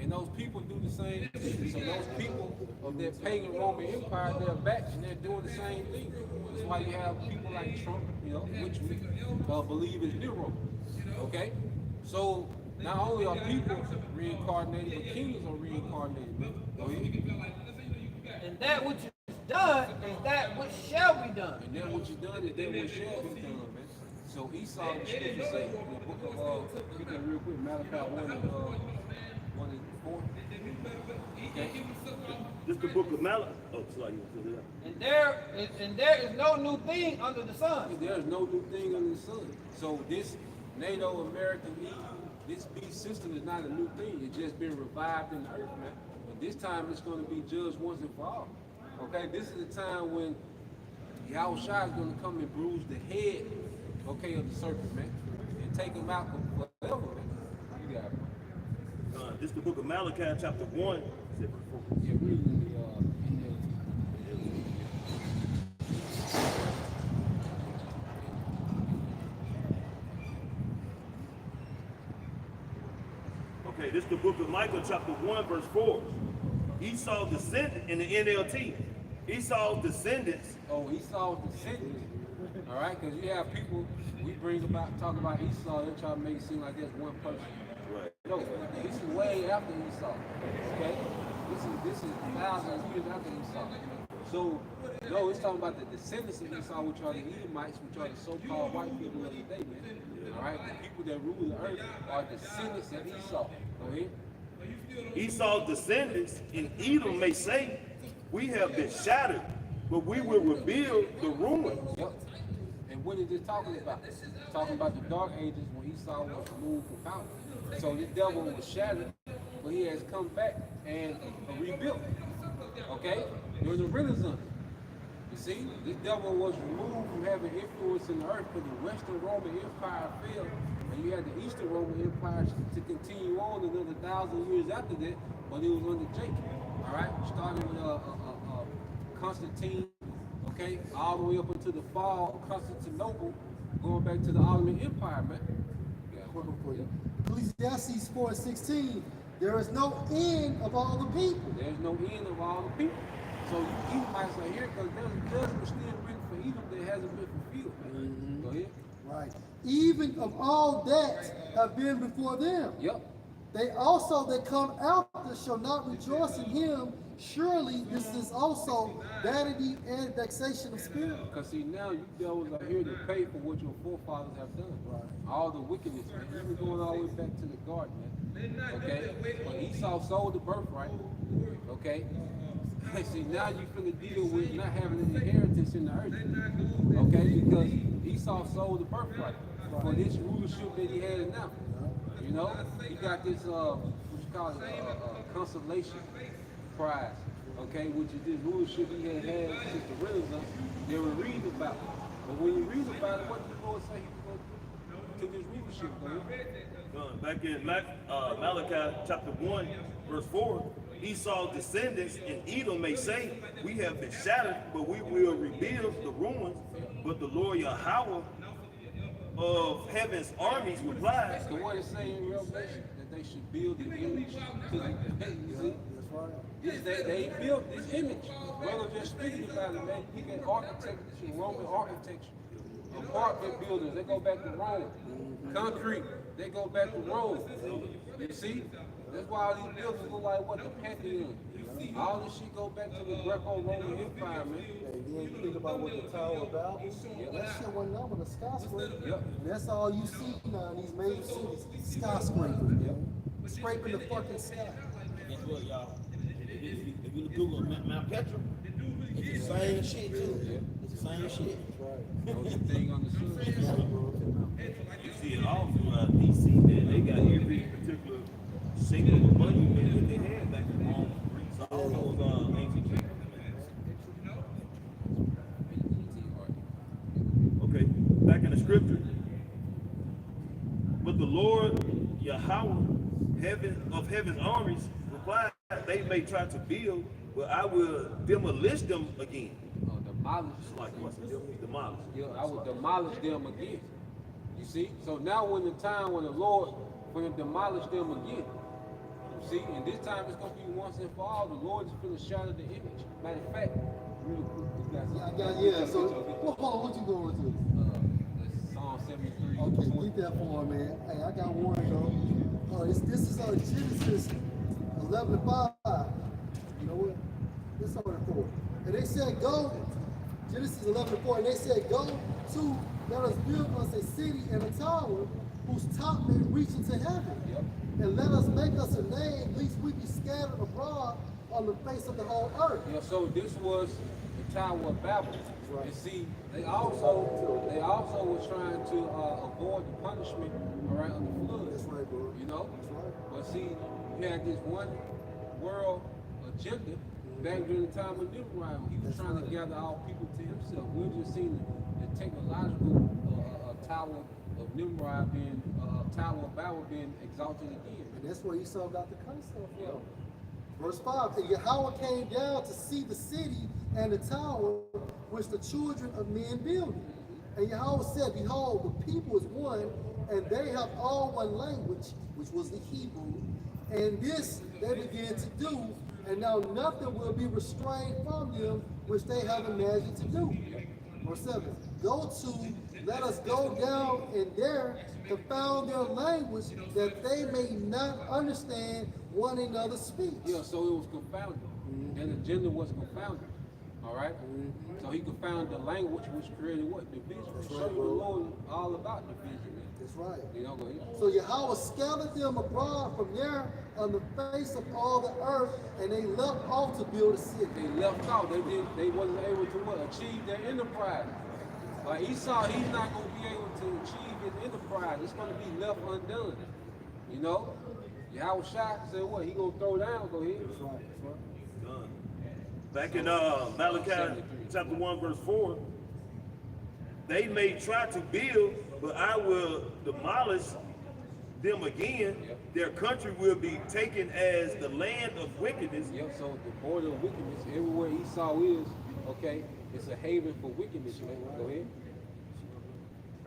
and those people do the same thing. So those people of that pagan Roman Empire, they're back and they're doing the same thing. That's why you have people like Trump, you know, which we believe is Nero. Okay, so not only are people reincarnated, but kings are reincarnated. Go ahead. And that which is done is that which shall be done. And that which is done is that which shall be done, man. So Esau, the scripture say in the book of, read that real quick, Malachi 1 and 4. Okay. This the book of Malachi. Oh, sorry, you want to that? And there is no new thing under the sun. There's no new thing under the sun. So this NATO American EU, this beast system is not a new thing. It's just been revived in the earth, man. But this time it's going to be judged once and for all. Okay, this is the time when Yahweh Shai is going to come and bruise the head, okay, of the serpent, man, and take him out for forever, man. You got it. This is the book of Malachi, chapter 1. Yeah, read in the Okay, this is the book of Micah, chapter 1, verse 4. Esau's descendant in the NLT. Esau's descendants. Oh, Esau's descendants. All right, because you have people we talk about Esau, they try to make it seem like there's one person. Right. No, this is way after Esau. Okay, this is thousands of years after Esau. So, no, it's talking about the descendants of Esau, which are the Edomites, which are the so-called white people of the day, man. All right, the people that rule the earth are descendants of Esau. Go ahead. Esau's descendants in Edom may say, we have been shattered, but we will rebuild the ruins. Yep. And what is this talking about? It's talking about the dark ages when Esau was removed from power. So this devil was shattered, but he has come back and rebuilt. Okay? During the Renaissance. You see, this devil was removed from having influence in the earth, but the Western Roman Empire fell, and you had the Eastern Roman Empire to continue on another 1,000 years after that, but it was under Jacob. All right, starting with Constantine, okay, all the way up until the fall of Constantinople, going back to the Ottoman Empire, man. Quick one for you. Ecclesiastes 4:16. There is no end of all the people. There's no end of all the people. So you Edomites are here because there's a judgment still written for Edom that hasn't been fulfilled. Man. Go ahead. Right. Even of all that have been before them. Yep. They also that come after shall not rejoice in him. Surely this is also vanity and vexation of spirit. Because see, now you devils are here to pay for what your forefathers have done. Right. All the wickedness, man. Even going all the way back to the garden, man. Okay? When Esau sold the birthright, okay? See, now you finna deal with not having an inheritance in the earth. Okay? Because Esau sold the birthright for this rulership that he has now. You know? He got this, what you call it, consolation prize, okay, which is this rulership he had since the Renaissance. They were reading about it. But when you read about it, what did the Lord say he was going to do to this rulership? Back in Malachi chapter 1, verse 4, Esau's descendants in Edom may say, we have been shattered, but we will rebuild the ruins. But the Lord Yahweh of heaven's armies replies. So what it's saying in Revelation, that they should build an image to the, you see? Is that they built this image. Brother just speaking about it, man. You get architecture, Roman architecture. Apartment buildings, they go back to Rome. Concrete, they go back to Rome. You see? That's why all these buildings look like what the Pantheon. All this shit go back to the Greco-Roman Empire, man. And then you think about what the Tower of Babel, that shit wasn't nothing but a skyscraper. Yep. That's all you see now in these major cities, skyscrapers. Scraping the fucking sky. Guess what, y'all? If you Google Mount Petra, it's the same shit too. It's the same shit. Only thing on the surface. You see it all throughout DC, man. They got every particular single monument that they had back in Rome, Greece, all those ancient kingdoms. Okay, back in the scripture. But the Lord Yahweh, heaven's armies, replied, they may try to build, but I will demolish them again. Demolish. Like what's demolish? Yeah, I will demolish them again. You see? So now when the time when the Lord going to demolish them again. You see? And this time it's going to be once and for all. The Lord is going to shatter the image. Matter of fact, really quick, Yeah, so, hold on, what you going to? Psalm 73. Okay, get that for me, man. Hey, I got one, though. This is Genesis 11:5. You know what? This is 4. And they said, go, Genesis 11:4, and they said, go to, let us build us a city and a tower whose top may reach into heaven. Yep. And let us make us a name, lest we be scattered abroad on the face of the whole earth. Yeah, so this was the Tower of Babel. Right. And see, they also were trying to avoid the punishment around the flood. That's right, bro. You know? That's right. But see, you had this one world agenda back during the time of Nimrod. He was trying to gather all people to himself. We've just seen the technological tower of Nimrod being, Tower of Babel being exalted again. And that's where Esau got the concept from. Verse 5, and Yahweh came down to see the city and the tower which the children of men builded. And Yahweh said, behold, the people is one, and they have all one language, which was the Hebrew. And this they began to do, and now nothing will be restrained from them which they have imagined to do. Verse 7, let us go down and there confound their language, that they may not understand one another's speech. Yeah, so it was confounded. And the agenda was confounded. All right? So he confounded the language, which created what? Division. Show you the Lord all about division. That's right. You know, go ahead. So Yahweh scattered them abroad from there on the face of all the earth, and they left off to build a city. They left out. They wasn't able to what? Achieve their enterprise. Like Esau, he's not going to be able to achieve his enterprise. It's going to be left undone. You know? Yahweh shot said what? He going to throw down. Go ahead. That's right. That's right. Back in Malachi chapter 1 verse 4, they may try to build, but I will demolish them again. Yep. Their country will be taken as the land of wickedness. Yep, so the border of wickedness, everywhere Esau is, okay, it's a haven for wickedness, man. Go ahead.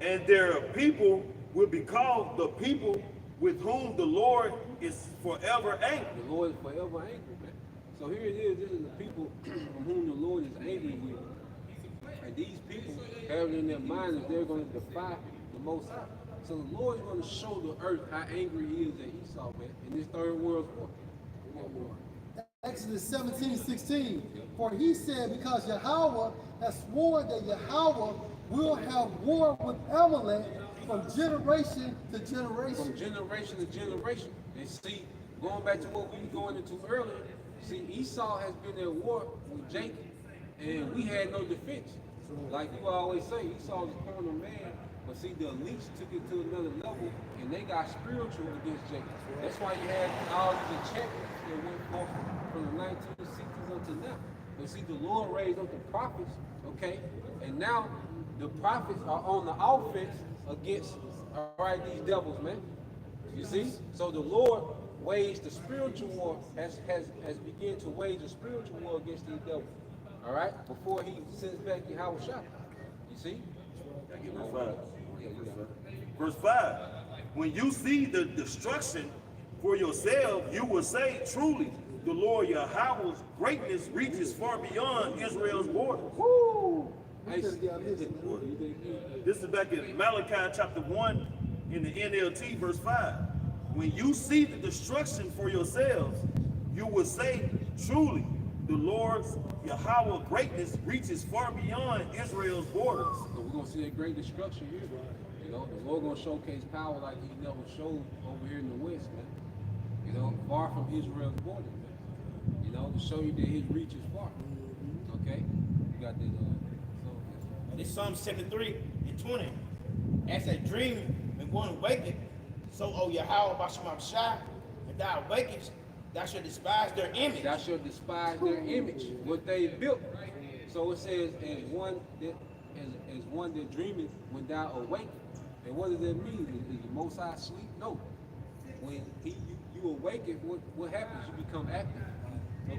And their people will be called the people with whom the Lord is forever angry. The Lord is forever angry, man. So here it is, this is the people from whom the Lord is angry with. And these people have it in their mind that they're going to defy the Most High. So the Lord is going to show the earth how angry he is at Esau, man, in this third world war. Exodus 17:16. For he said, because Yahweh has sworn that Yahweh will have war with Amalek from generation to generation. From generation to generation. And see, going back to what we were going into earlier, see, Esau has been at war with Jacob, and we had no defense. Like you always say, Esau's a corner man, but see, the elites took it to another level, and they got spiritual against Jacob. That's why you had all these champions that went forth from the 1960s until now. But see, the Lord raised up the prophets, okay, and now the prophets are on the offense against, all right, these devils, man. You see? So the Lord waged the spiritual war, has begun to wage a spiritual war against these devils. All right? Before he sends back Yahweh Shah. You see? Verse 5. When you see the destruction for yourself, you will say, truly, the Lord Yahweh's greatness reaches far beyond Israel's borders. Woo! We Hey, could have got this, man. This is back in Malachi chapter 1 in the NLT verse 5. When you see the destruction for yourselves, you will say, truly, the Lord's Yahweh greatness reaches far beyond Israel's borders. So we're gonna see a great destruction here. You know, the Lord gonna showcase power like He never showed over here in the West, man. You know, far from Israel's border, man. You know, to show you that His reach is far. Okay, you got this. This Psalm 73 and 20. As they dream and one awaketh, so O Yahweh Bashem Shai, and thou awakest, thou shalt despise their image. Thou shalt despise their image, what they built. So it says, as one that dreameth when thou awake. And what does that mean? Is the Most High sleep? No. When you awaken, what happens? You become active.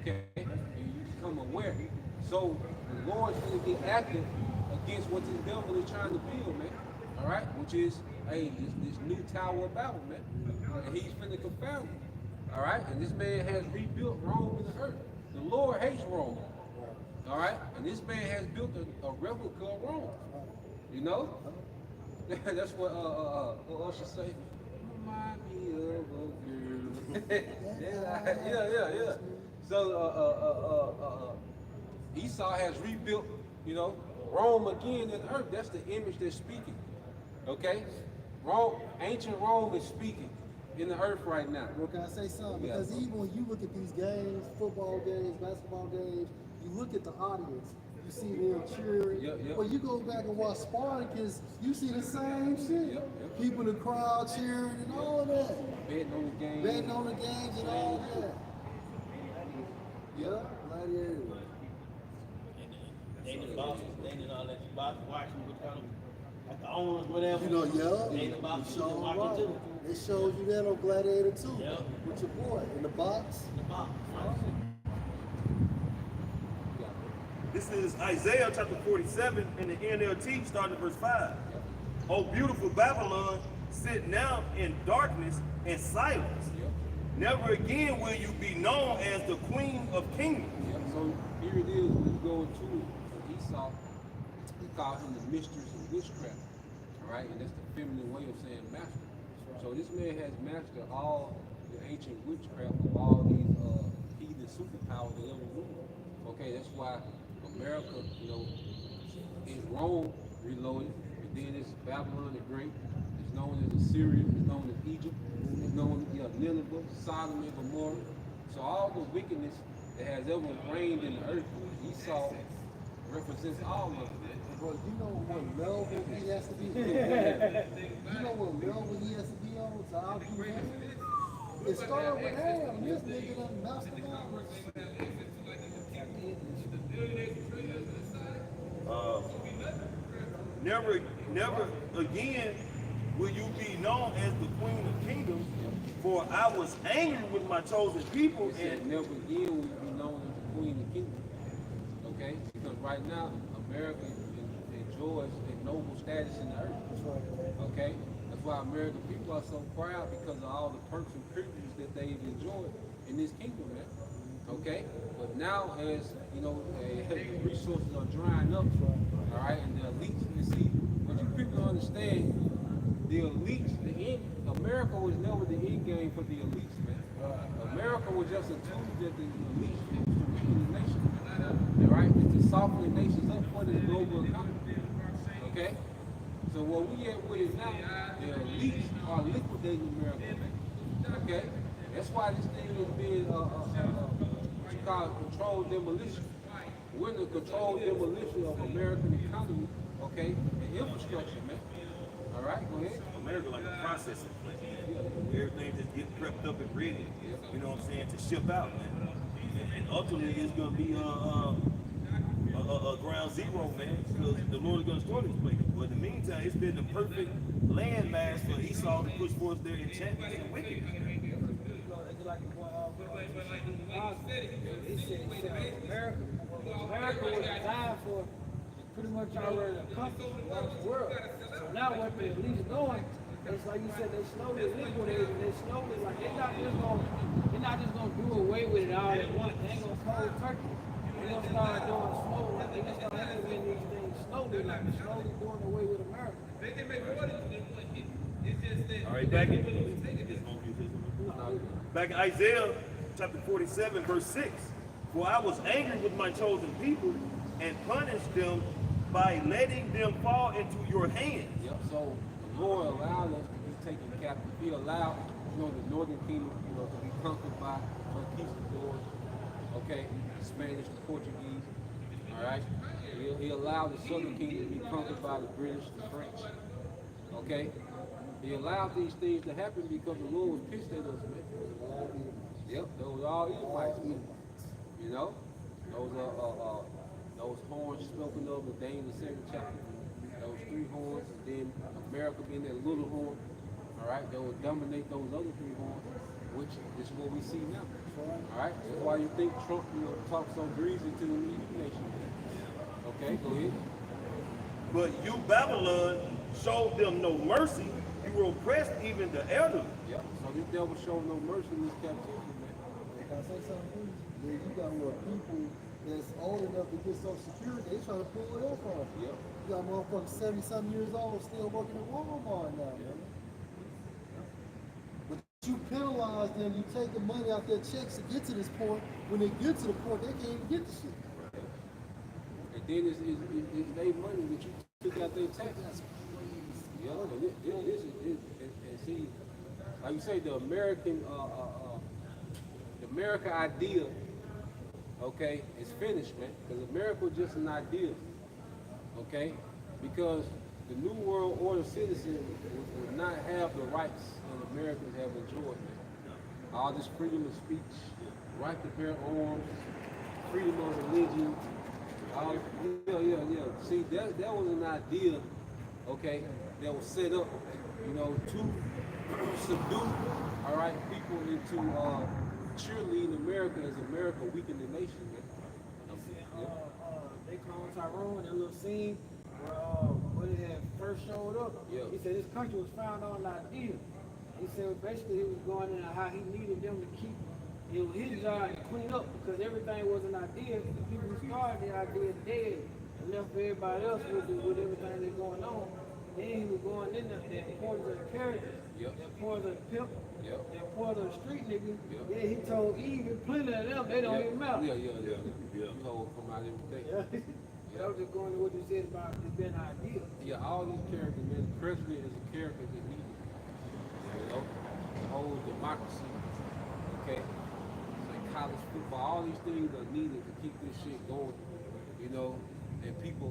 Okay? And you become aware. So the Lord's going to get active against what this devil is trying to build, man. All right? Which is, hey, this new Tower of Babel, man. And he's finna confound it. All right? And this man has rebuilt Rome in the earth. The Lord hates Rome. All right? And this man has built a replica of Rome. You know? That's what Usher say. Remind me of a girl. yeah. So Esau has rebuilt, you know, Rome again in earth. That's the image that's speaking. Okay? Rome, ancient Rome is speaking in the earth right now. Well, can I say something? Because even when you look at these games, football games, basketball games, you look at the audience, you see them cheering. Yep. Well, you go back and watch Spartacus, you see the same shit. Yep. People in the crowd cheering and all of that. Betting on the game. Betting on the games and all that. Yeah, gladiator. They in the box, they in all that box watching what kind of, like the owners, whatever. You know, yeah. They in the box, They showed watching too. They showed you that on Gladiator too. Yeah. With your boy in the box. In the box. This is Isaiah chapter 47 in the NLT, starting at verse 5. O beautiful Babylon, sit now in darkness and silence. Never again will you be known as the queen of kingdoms. So here it is, when you go into Esau, he called him the mistress of witchcraft. All right, and that's the feminine way of saying master. So this man has mastered all the ancient witchcraft of all these heathen superpowers that ever ruled. Okay, that's why America, you know, is Rome reloaded, but then it's Babylon the Great. It's known as Assyria, it's known as Egypt, it's known as Nineveh, Sodom and Gomorrah. So all the wickedness that has ever reigned in the earth, Esau represents all of it. Bro, you know what level he has to be on? You know what level he has to be on to outdo him? It started with him. This nigga done messed Never again will you be known as the queen of kingdoms, for I was angry with my chosen people. He said, never again will you be known as the queen of kingdom. Okay? Because right now, America enjoys a noble status in the earth. Okay? That's why American people are so proud, because of all the perks and privileges that they've enjoyed in this kingdom, man. Okay? But now, as you know, the resources are drying up, all right, and the elites, you see, what you people understand, the elites, America was never the end game for the elites, man. America was just a tool that the elites used to weaken the nation, all right, and to soften the nations up for this global economy. Okay? So what we at with is now, the elites are liquidating America, man. Okay? That's why this thing is being what you call controlled demolition. We're in the controlled demolition of American economy, okay, and infrastructure, man. All right, go ahead. America like a processing plant. Everything just get prepped up and ready. You know what I'm saying, to ship out, man. And ultimately, it's gonna be a ground zero, man, because the Lord is gonna destroy this place. But in the meantime, it's been the perfect landmass for Esau to push forth their enchantments and wickedness. America was designed for pretty much already accomplished the world. So now what they're at least doing it's like you said, they slowly liquidate it. They slowly, like, they're not just gonna do away with it all at once. They ain't gonna cold turkey. They're gonna start doing slow. Like, they're gonna start implementing these things slowly, like slowly doing away with America. All right, back in Isaiah chapter 47, verse 6. For I was angry with my chosen people and punished them by letting them fall into your hands. Yep. So the Lord allowed us to be taken captive. He allowed, the northern kingdom, to be conquered by conquistadors. Okay, the Spanish, the Portuguese. All right. He allowed the southern kingdom to be conquered by the British, the French. Okay. He allowed these things to happen because the Lord was pissed at us, man. Yep, those all Edomites, you know. Those horns spoken of in Daniel the 2nd chapter. Those 3 horns, and then America being that little horn. All right, that will dominate those other 3 horns, which is what we see now. All right, that's why you think Trump, talks so breezy to the EU nation. Okay, go ahead. But you, Babylon, showed them no mercy. You were oppressed even the elderly. Yep. So this devil showed no mercy in this captivity, man. Can I say something? Man, you got more people that's old enough to get Social Security. They trying to pull it up on. Yep. You got motherfuckers 70-something years old still working at Walmart now, man. But you penalize them. You take the money out their checks to get to this point. When they get to the point, they can't even get the shit. And then it's their money that you took out their taxes. Yeah, and see, like you say, the American idea, okay, is finished, man. Because America was just an idea, okay? Because the New World Order citizens would not have the rights that Americans have enjoyed, man. All this freedom of speech, right to bear arms, freedom of religion. Yeah. See, that was an idea, okay, that was set up, to subdue, all right, people into cheerleading America as America weakened the nation, man. They called Tyrone that little scene when it had first showed up. Yeah. He said this country was found on an idea. He said basically he was going into how he needed them to keep. It was his job to clean up because everything was an idea. The people who started the idea dead and left everybody else with everything that's going on. Then he was going in there, the importance of the characters, Yep. the importance of the pimp, Yep. the importance of the street nigga. Yep. Yeah, he told Eve, plenty of them, they don't even matter. Yeah. You know, come out every day. Yeah. I was just going to what you said about it being an idea. Yeah, all these characters, man. The president is a character that needed. The whole democracy, okay? Like college football, all these things are needed to keep this shit going, and people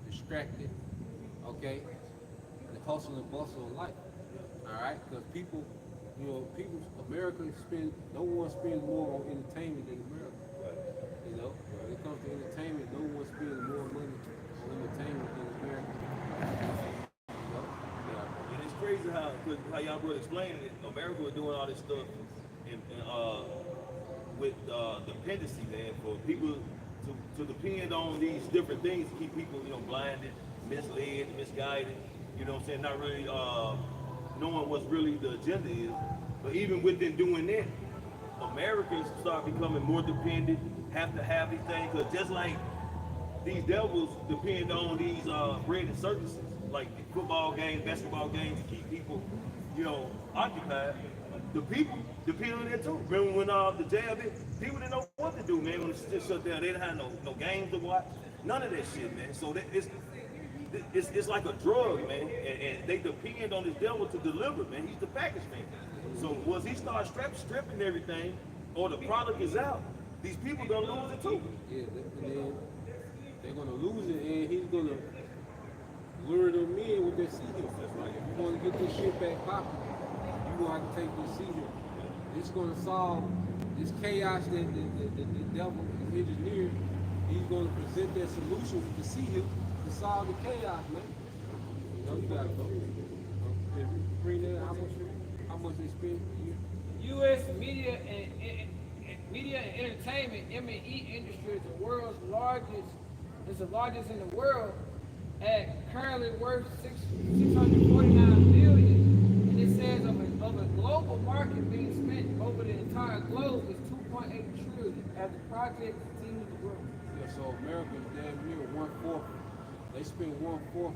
distracted, okay? The hustle and bustle of life, all right? Because people, America no one spends more on entertainment than America. When it comes to entertainment, no one spends more money on entertainment than America. And it's crazy how y'all were explaining it. America was doing all this stuff with dependency, man, for people to depend on these different things to keep people, blinded, misled, misguided. You know what I'm saying? Not really knowing what's really the agenda is. But even within doing that, Americans start becoming more dependent, have to have these things, because just like these devils depend on these bread and circuses, like football games, basketball games, to keep people, occupied. The people depend on that too. Remember when the jab hit, people didn't know what to do, man. When the shit shut down, they didn't have no games to watch, none of that shit, man. So it's like a drug, man, and they depend on this devil to deliver, man. He's the package man. So once he starts stripping everything, or the product is out, these people gonna lose it too. Yeah, and then they're gonna lose it, and he's gonna lure them in with their seed. Like, if you want to get this shit back popping, you gonna have to take this seed. It's gonna solve this chaos that the devil is engineered. He's gonna present that solution with the seed to solve the chaos, man. You gotta go. Bring that. How much they spend a year? U.S. media and entertainment (M&E) industry is the world's largest. It's the largest in the world, at currently worth $649 billion. the global market being spent over the entire globe is 2.8 trillion as the project continues to grow. Yeah, so America is damn near 1/4. They spend 1/4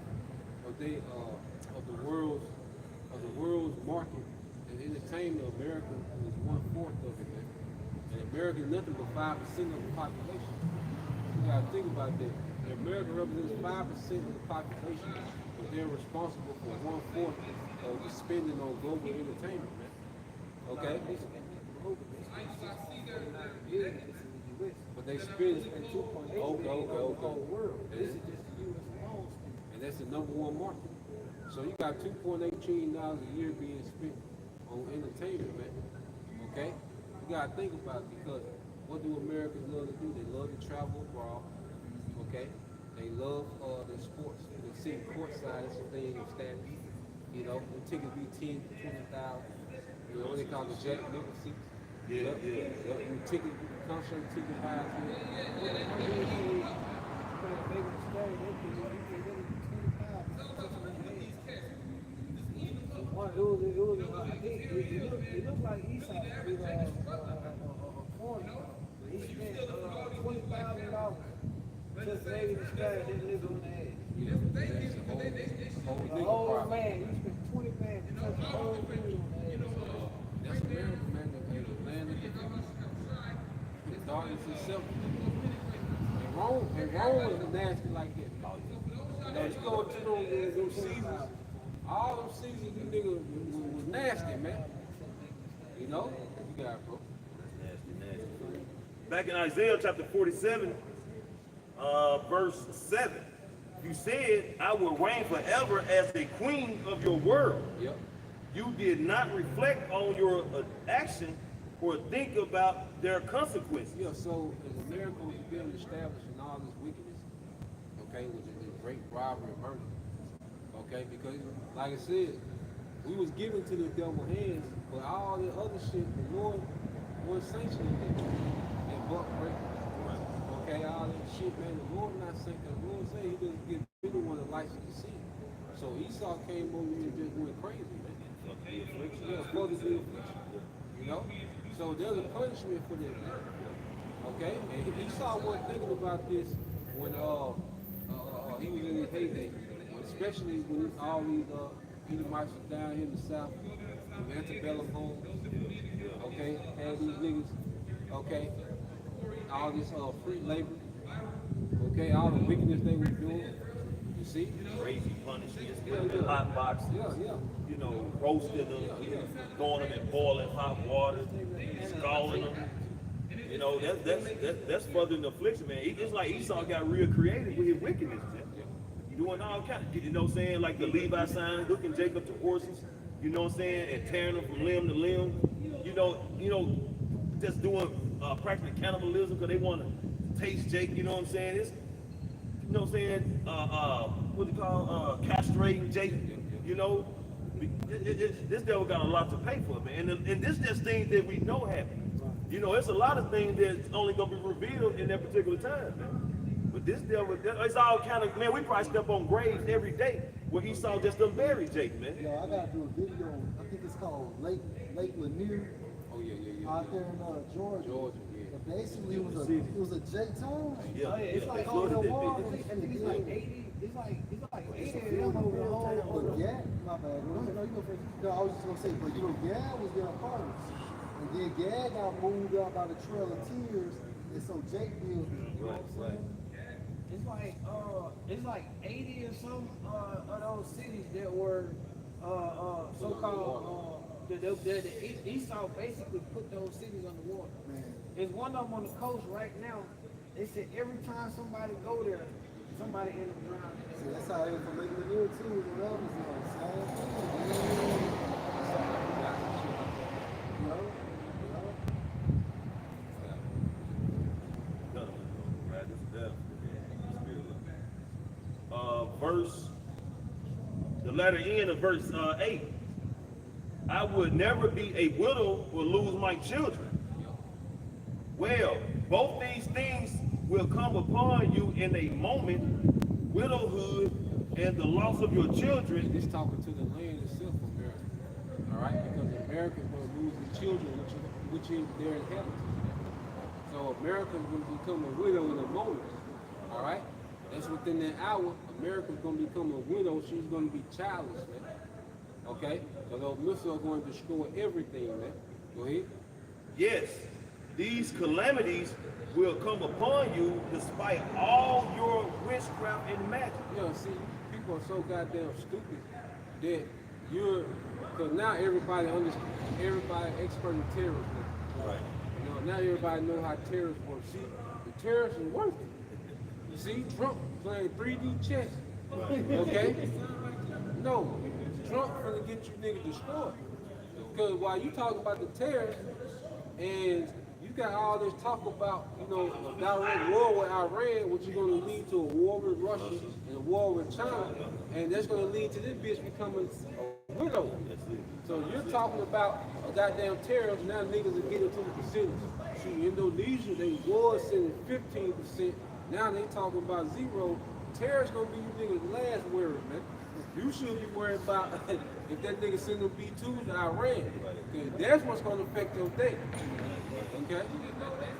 of they of the world's market and entertainment. America is 1/4 of it, man. And America is nothing but 5% of the population. You gotta think about that. And America represents 5% of the population, but they're responsible for 1/4 of the spending on global entertainment, man. Okay? But they spend 2.8 okay. The whole world. This is just the U.S. alone. And that's the #1 market. So you got $2.8 trillion a year being spent on entertainment, man. Okay? You gotta think about it, because what do Americans love to do? They love to travel abroad. Okay? They love their sports. They sit courtside, that's what they established. You know, the tickets be 10, 20,000. You know what they call the Jack Nicholson seats. Yeah. The ticket, concert ticket buys. It looked like Esau with a foreigner. He spent $20,000 just maybe to stay and live on the edge. Yeah, that's The old man, he spent 20 grand to touch the whole thing on the edge. That's America, man. The land of the darkness itself. And Rome was nasty like that. You know, you go to those seasons, all those seasons, these niggas was nasty, man. You know? You got it, bro. Nasty. Back in Isaiah chapter 47, verse 7, you said, I will reign forever as the queen of your world. Yep. You did not reflect on your action or think about their consequences. Yeah, so as America was being established in all this wickedness, okay, with the great robbery and murder, okay, because like I said, we was given to the devil's hands, but all the other shit, the Lord wasn't sanctioning it. And buck breakers, okay, all that shit, man, the Lord not sanctioning. The Lord said he doesn't give anyone a license to sin. So Esau came over here and just went crazy, man. Yeah, for the affliction, you know? So there's a punishment for this, man. Okay? And Esau wasn't thinking about this when he was in his heyday, especially when all these Edomites was down here in the south, the antebellum homes, okay, had these niggas, okay, all this free labor, okay, all the wickedness they were doing, you see? Crazy punishments, putting them in hot boxes, you know, roasting them, throwing them in boiling hot water, scalding them. You know, that's furthering the affliction, man. It's like Esau got real creative with his wickedness, man. Doing all kinds, you know what I'm saying? Like the Levi sign, hooking Jacob to horses, you know what I'm saying? And tearing them from limb to limb. You know, just doing practically cannibalism because they want to taste Jake, you know what I'm saying? It's, you know what I'm saying? What do you call castrating Jake, you know? This devil got a lot to pay for, man. And this just things that we know happen. You know, it's a lot of things that's only going to be revealed in that particular time, man. But this devil, it's all kind of, man, we probably step on graves every day where Esau just done buried Jake, man. Yo, I gotta do a video. I think it's called Lake Lanier. Oh yeah. Out there in Georgia. Yeah. But basically, it was a Jake town. Yeah, It's like they all the flooded that walls. bitch. And It's like 80. It's like 80 of them over the whole. But Gad, my bad. No, I was just gonna say, but you know, Gad was their partners. And then Gad got moved out by the Trail of Tears, and so Jake built it. Right. It's like 80 or some of those cities that were so-called the Esau basically put those cities underwater. Man. There's one of them on the coast right now. They said every time somebody go there, somebody in the ground. See, that's how it is for Lake Lanier too. What else is on? Same thing. You know? The letter end of verse 8. I would never be a widow or lose my children. Well, both these things will come upon you in a moment, widowhood and the loss of your children. It's talking to the land itself, America. All right, because America's going to lose its children, which is their inheritance. So America's going to become a widow in a moment. All right? That's within that hour. America's going to become a widow. She's going to be childless, man. Okay? So those missiles are going to destroy everything, man. Go ahead. Yes, these calamities will come upon you despite all your witchcraft and magic. Yeah, see, people are so goddamn stupid that because now everybody understands, everybody expert in terrorism. Right. You know, now everybody know how terrorists work. See, the terrorists are working. You see, Trump playing 3D chess. Okay? No, Trump gonna get you niggas destroyed. Because while you talk about the terrorists, and you got all this talk about, you know, a direct war with Iran, which is going to lead to a war with Russia and a war with China, and that's going to lead to this bitch becoming a widow. So you're talking about a goddamn terrorist, now niggas are getting to the percentage. See, Indonesia, they was sending 15%, now they talking about zero. Terrorists going to be you niggas' last worry, man. You shouldn't be worried about if that nigga send them B-2s to Iran. Because that's what's going to affect your day. Okay?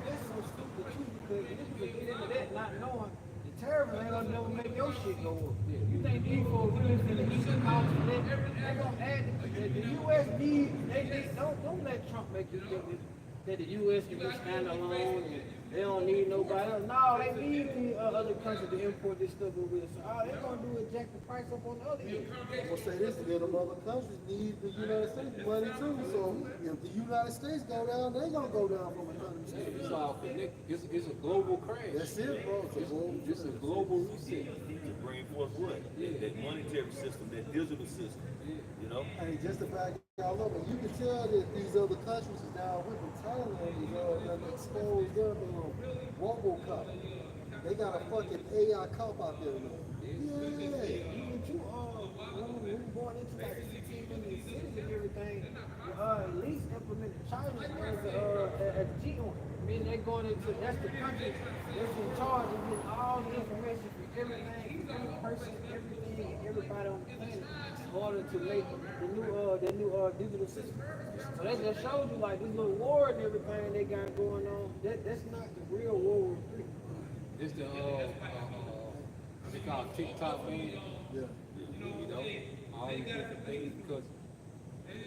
That's so stupid too, because niggas will get into that not knowing the terrorists ain't gonna never make your shit go up. You think these folks really finna eat the cost of that? They gonna add the U.S. needs, they don't let Trump make you think that the U.S. can just stand alone and they don't need nobody else. No, they need the other countries to import this stuff over here. So all they're gonna do is jack the price up on the other end. I'm gonna say this again, the other countries need the United States money too. So if the United States go down, they gonna go down from economy It's standpoint. all connected. It's a global crash. That's it, bro. It's a global reset. To bring forth what? That monetary system, that digital system. You know? Hey, just to back y'all up, and you can tell that these other countries is now with the Thailand is done exposed them RoboCop. They got a fucking AI cop out there now. Yeah. Even too, when we were going into like 15 million cities and everything, at least implemented China as a G1. I mean, they're going into, that's the country that's in charge of getting all the information from everything, every person, everything, and everybody on the planet in order to make the new digital system. So that just shows you like this little war and everything they got going on. That's not the real World War III. It's the they call it TikTok man. Yeah. You know, all these different things because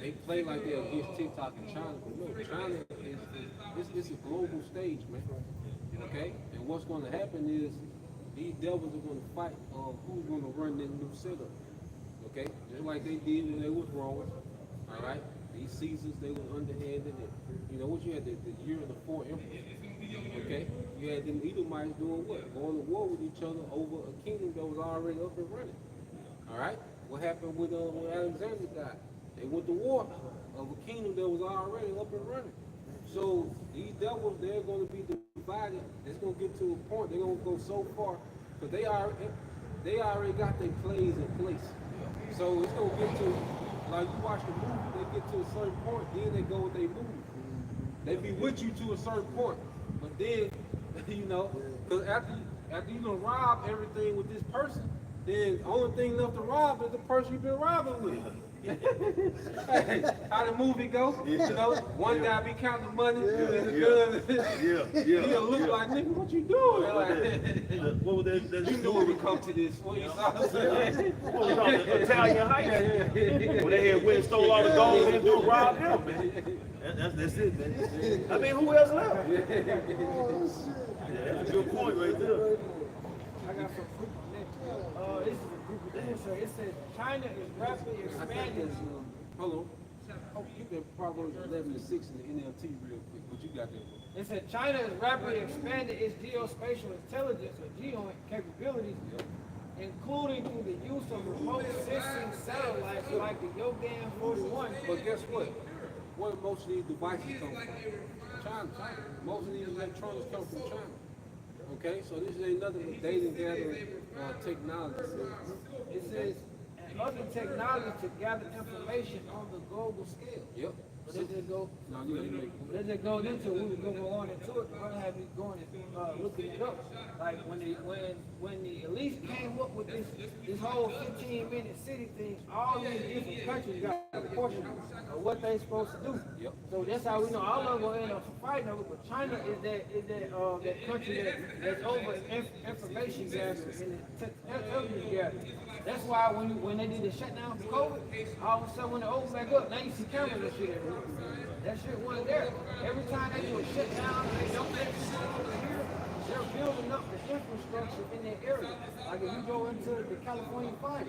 they play like they're against TikTok in China, but no, China is a global stage, man. Okay, and what's going to happen is these devils are going to fight who's going to run this new setup. Okay, just like they did when they was Rome. All right, these Caesars they were underhanded, and you know what you had the year of the four emperors. Okay, you had them Edomites doing what? Going to war with each other over a kingdom that was already up and running. All right, what happened with when Alexander died? They went to war of a kingdom that was already up and running. So these devils, they're going to be divided. It's going to get to a point. They're going to go so far because they already got their plays in place. So it's going to get to, like you watch the movie, they get to a certain point, then they go with their movie. They be with you to a certain point, but then, you know, because after you done rob everything with this person, then the only thing left to rob is the person you've been robbing with. Hey, how the movie go? You know, one guy be counting the money, and the gun, he'll look like, nigga, what you doing? Like, What was that? you knew it would come to this. What you saw? What was that? Italian Heights? When they had went and stole all the gold and do rob them, man. That's it, man. I mean, who else left? Oh shit. That's a good point right there. I got some fruit next. This is a group of things. It says China is rapidly expanding. Hold on. Oh, you can Proverbs 11 and 6 in the NLT real quick. What you got there? It said China is rapidly expanding its geospatial intelligence or geo capabilities, including through the use of remote sensing satellites like the Yogan 41. But guess what? Where most of these devices come from? China. Most of these electronics come from China. Okay, so this ain't nothing but data gathering technology. It says other technology to gather information on the global scale. Yep. But they just go. No, you gotta make. That just goes into we were gonna go on into it. We're gonna have you going and looking it up. Like when the elites came up with this whole 15-minute city thing, all these different countries got a portion of what they supposed to do. Yep. So that's how we know all of them gonna end up fighting over. But China is that country that's over information gathering and television gathering. That's why when they did the shutdown for COVID, all of a sudden when it opened back up, now you see cameras and shit everywhere. That shit wasn't there. Every time they do a shutdown, they don't let people over here. They're building up the infrastructure in that area. Like if you go into the California fire,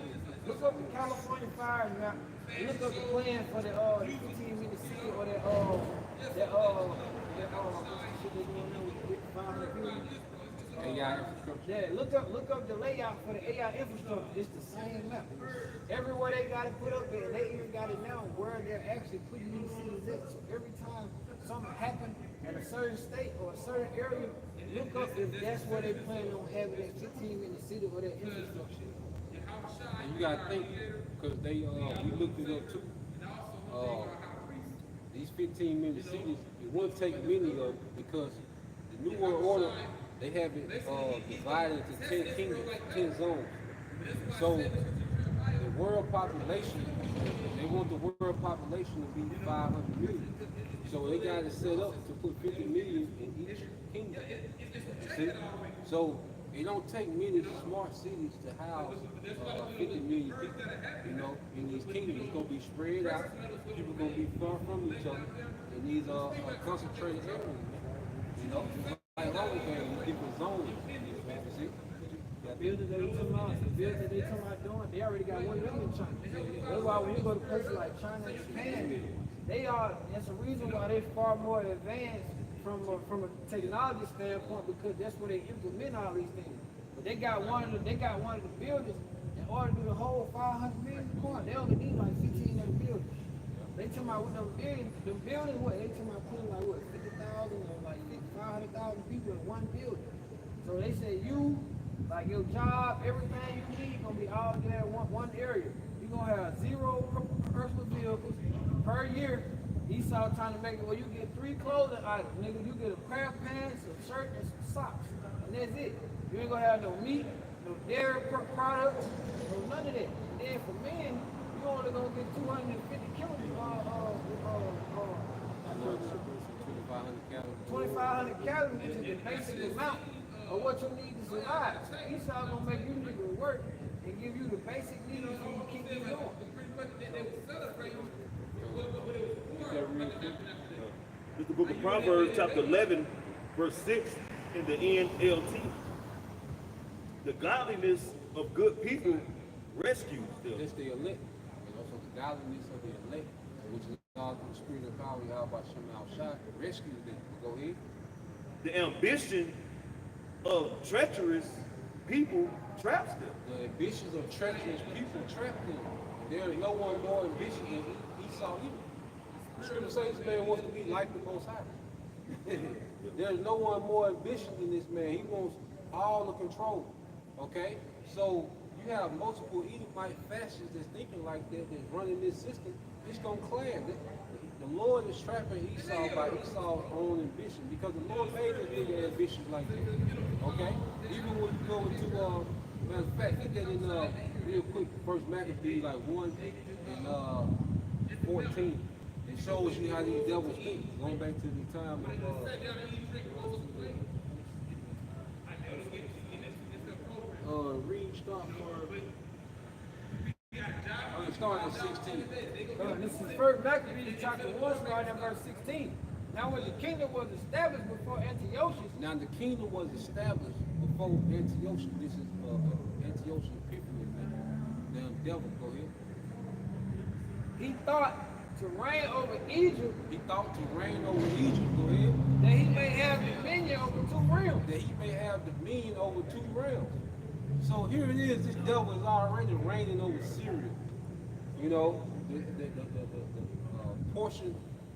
look up the California fire map and look up the plan for the 15-minute city or that shit they doing now with 500 billion. AI infrastructure. Yeah, look up the layout for the AI infrastructure. It's the same map. Everywhere they got it put up there, they even got it now where they're actually putting these cities at. So every time something happens in a certain state or a certain area, look up if that's where they plan on having that 15-minute city or that infrastructure. And you gotta think, because we looked it up too. These 15-minute cities, it wouldn't take many of them because the New World Order, they have it divided into 10 kingdoms, 10 zones. So the world population, they want the world population to be 500 million. So they got it set up to put 50 million in each kingdom. See? So it don't take many smart cities to house 50 million people, you know, in these kingdoms. It's going to be spread out. People going to be far from each other in these concentrated areas, you know. Like all of them, different zones. See? The building they talking about doing, they already got 1 million in China. That's why when you go to places like China and Japan, that's a reason why they're far more advanced from a technology standpoint because that's where they implement all these things. But they got one of the buildings in order to do the whole 500 million coin. They only need like 15 of the buildings. They talking about with the buildings, what? They talking about putting like what 50,000 or like 500,000 people in one building. So they say like your job, everything you need gonna be all there in one area. You're gonna have 0 personal vehicles per year. Esau trying to make it where you get 3 clothing items. Nigga, you get a pair of pants, a shirt, and some socks. And that's it. You ain't gonna have no meat, no dairy products, no none of that. And then for men, you only gonna get 250 calories. 2,500 calories, which is the basic amount of what you need to survive. Esau gonna make you niggas work and give you the basic needs so you keep it going. It's the book of Proverbs, chapter 11, verse 6 in the NLT. The godliness of good people rescues them. That's the elect. And also the godliness of the elect, which is God through the spirit of power, Yahweh Shem Al-Shai, rescues them. Go ahead. The ambition of treacherous people traps them. The ambitions of treacherous people trap them. There is no one more ambitious than Esau either. The scripture says this man wants to be like the Most High. There's no one more ambitious than this man. He wants all the control. Okay? So you have multiple Edomite fascists that's thinking like that, that's running this system. It's going to clash. The Lord is trapping Esau by Esau's own ambition because the Lord made this nigga ambitious like that. Okay? Even when you go into, matter of fact, look at it real quick, First Maccabees like 1 and 14. It shows you how these devils think. Going back to the time of read start at 16. This is First Maccabees chapter 1, starting at verse 16. Now when the kingdom was established before Antiochus, Now the kingdom was established before Antiochus. This is Antiochus Epiphany, man. Damn devil, go ahead. he thought to reign over Egypt, He thought to reign over Egypt, go ahead. that he may have dominion over 2 realms. That he may have dominion over 2 realms. So here it is, this devil is already reigning over Syria. You know, the portion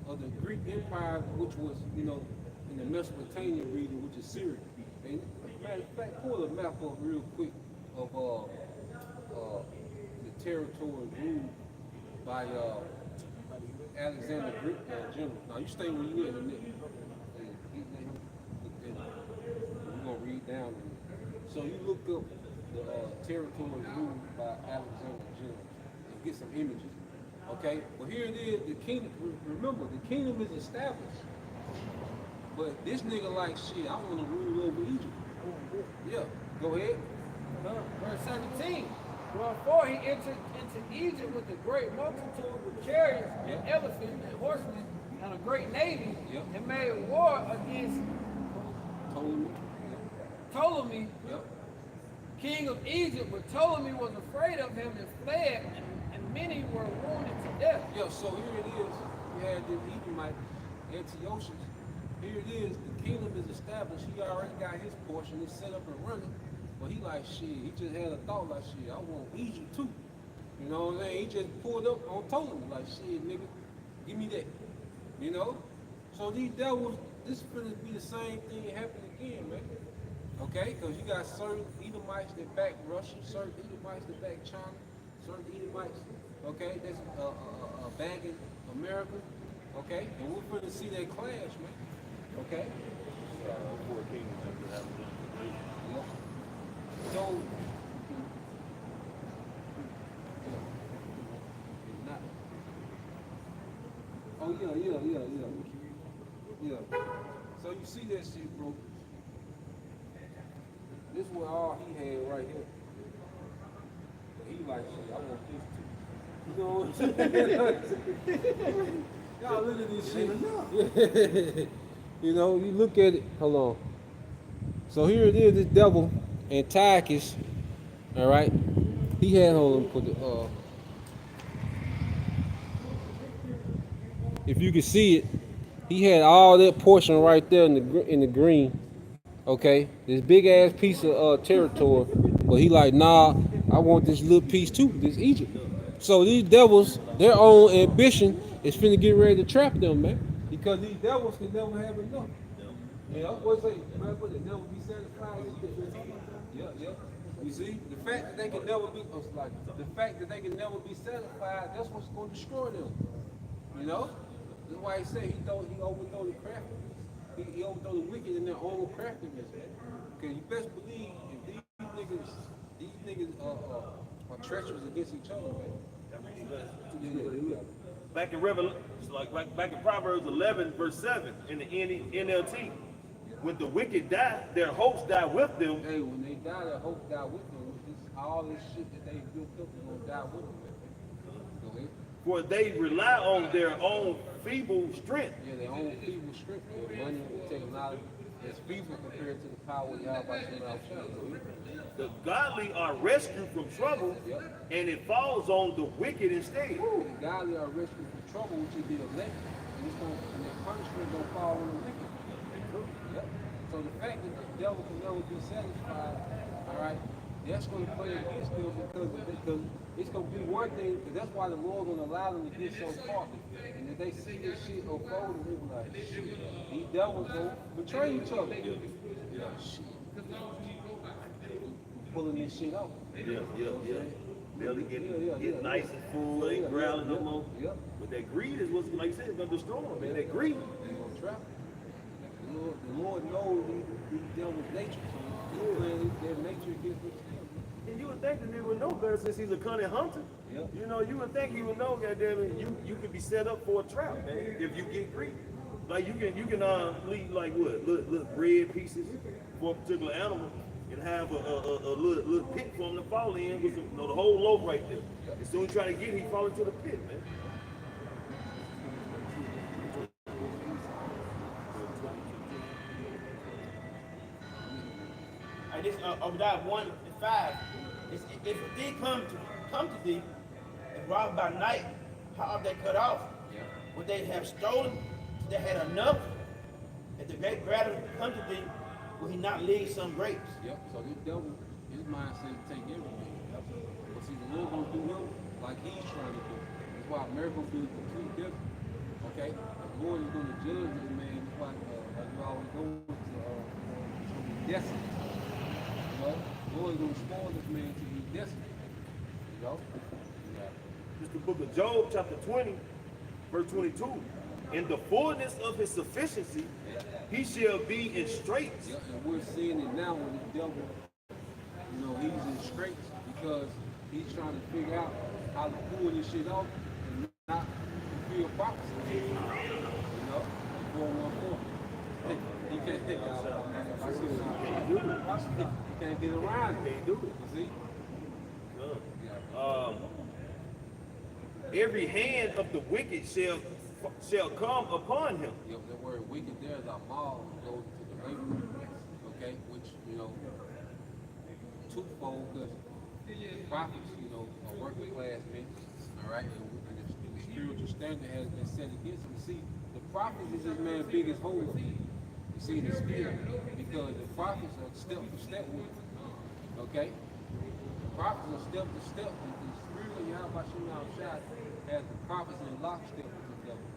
of the Greek Empire, which was, you know, in the Mesopotamian region, which is Syria. And matter of fact, pull a map up real quick of the territory ruled by Alexander General. Now you stay where you at in there. We're gonna read down. So you look up the territory ruled by Alexander General and get some images. Okay, well here it is. The kingdom. Remember, the kingdom is established. But this nigga like shit. I want to rule over Egypt. Yeah, go ahead. Verse 17. Wherefore he entered into Egypt with a great multitude with chariots and elephants and horsemen and a great navy, and made war against Ptolemy, king of Egypt. But Ptolemy was afraid of him and fled, and many were wounded to death. Yeah, so here it is. We had this Edomite, Antiochus. Here it is. The kingdom is established. He already got his portion. It's set up and running. But he like, shit, he just had a thought like, shit, I want Egypt too. You know what I'm saying? He just pulled up on Ptolemy like, shit, nigga, give me that. You know? So these devils, this is gonna be the same thing happening again, man. Okay? Because you got certain Edomites that back Russia, certain Edomites that back China, certain Edomites, okay, that's bagging America, okay? And we're gonna see that clash, man. Okay? Four kingdoms that have been. So, oh yeah. So you see that shit, bro. This is what all he had right here. But he like, shit, I want this too. You know what I'm saying? Y'all look at this shit. You know, you look at it. Hold on. So here it is, this devil, Antiochus, all right? He had, hold on, put the, if you can see it, he had all that portion right there in the green, okay? This big ass piece of territory, but he like, nah, I want this little piece too, this Egypt. So these devils, their own ambition is finna get ready to trap them, man, because these devils can never have enough. You know, what's it? Remember, they never be satisfied. Yeah. You see, the fact that they can never be, satisfied, that's what's going to destroy them. You know, that's why he said he overthrow the craftiness. He overthrow the wicked in their own craftiness, man. Because you best believe if these niggas are treacherous against each other, man. Back in Revelation, back in Proverbs 11, verse 7, in the NLT. When the wicked die, their hopes die with them. Hey, when they die, their hopes die with them. All this shit that they built up is gonna die with them. Go ahead. For they rely on their own feeble strength. Yeah, their own feeble strength. Their money and technology is feeble compared to the power of Yahweh. The godly are rescued from trouble, and it falls on the wicked instead. The godly are rescued from trouble, which is the elect, and their punishment is gonna fall on the wicked. So the fact that the devil can never be satisfied, all right, that's going to play against them because it's going to be one thing, because that's why the Lord's going to allow them to get so far. And if they see this shit unfolding, they'll be like, shit, these devils don't betray each other. Shit. Pulling this shit out. Yeah. They'll get nice and full, they ain't growling no more. But that greed is what's, like I said, going to destroy them, man. That greed. They're going to trap them. The Lord knows these devils' nature, so their nature against them. And you would think that he would know better since he's a cunning hunter. Yep. You know, you would think he would know, goddamn it, you could be set up for a trap, man, if you get greedy. Like you can leave like what, little bread pieces for a particular animal and have a little pit for him to fall in with the whole loaf right there. As soon as you try to get it, he fall into the pit, man. This Obadiah 1:5. If they come to thee and rob by night, how are they cut off? Would they have stolen? They had enough. If the great grader come to thee, will he not leave some grapes? Yep. So this devil, his mind says to take everything. But see, the Lord gonna do him like he's trying to do. That's why America gonna do it completely different. Okay? The Lord is gonna judge this man. That's why you always go to destiny. You know, the Lord is gonna spoil this man to his destiny. You know? It's the book of Job, chapter 20, verse 22. In the fullness of his sufficiency, he shall be in straits. Yeah, and we're seeing it now when the devil, you know, he's in straits because he's trying to figure out how to pull this shit off and not fulfill prophecy. You know, 414. He can't think out. I see it. He can't get around it. Can't do it. You see? Every hand of the wicked shall come upon him. Yep, the word wicked there is a mall goes to the labor, okay, which, you know, twofold, because prophets, you know, are working class men, all right, and the spiritual standard has been set against them. See, the prophets is this man's biggest hold. You see, the spirit, because the prophets are step for step with him, okay? The prophets are step to step with the spirit of Yahweh Shai has the prophets in lockstep with the devil.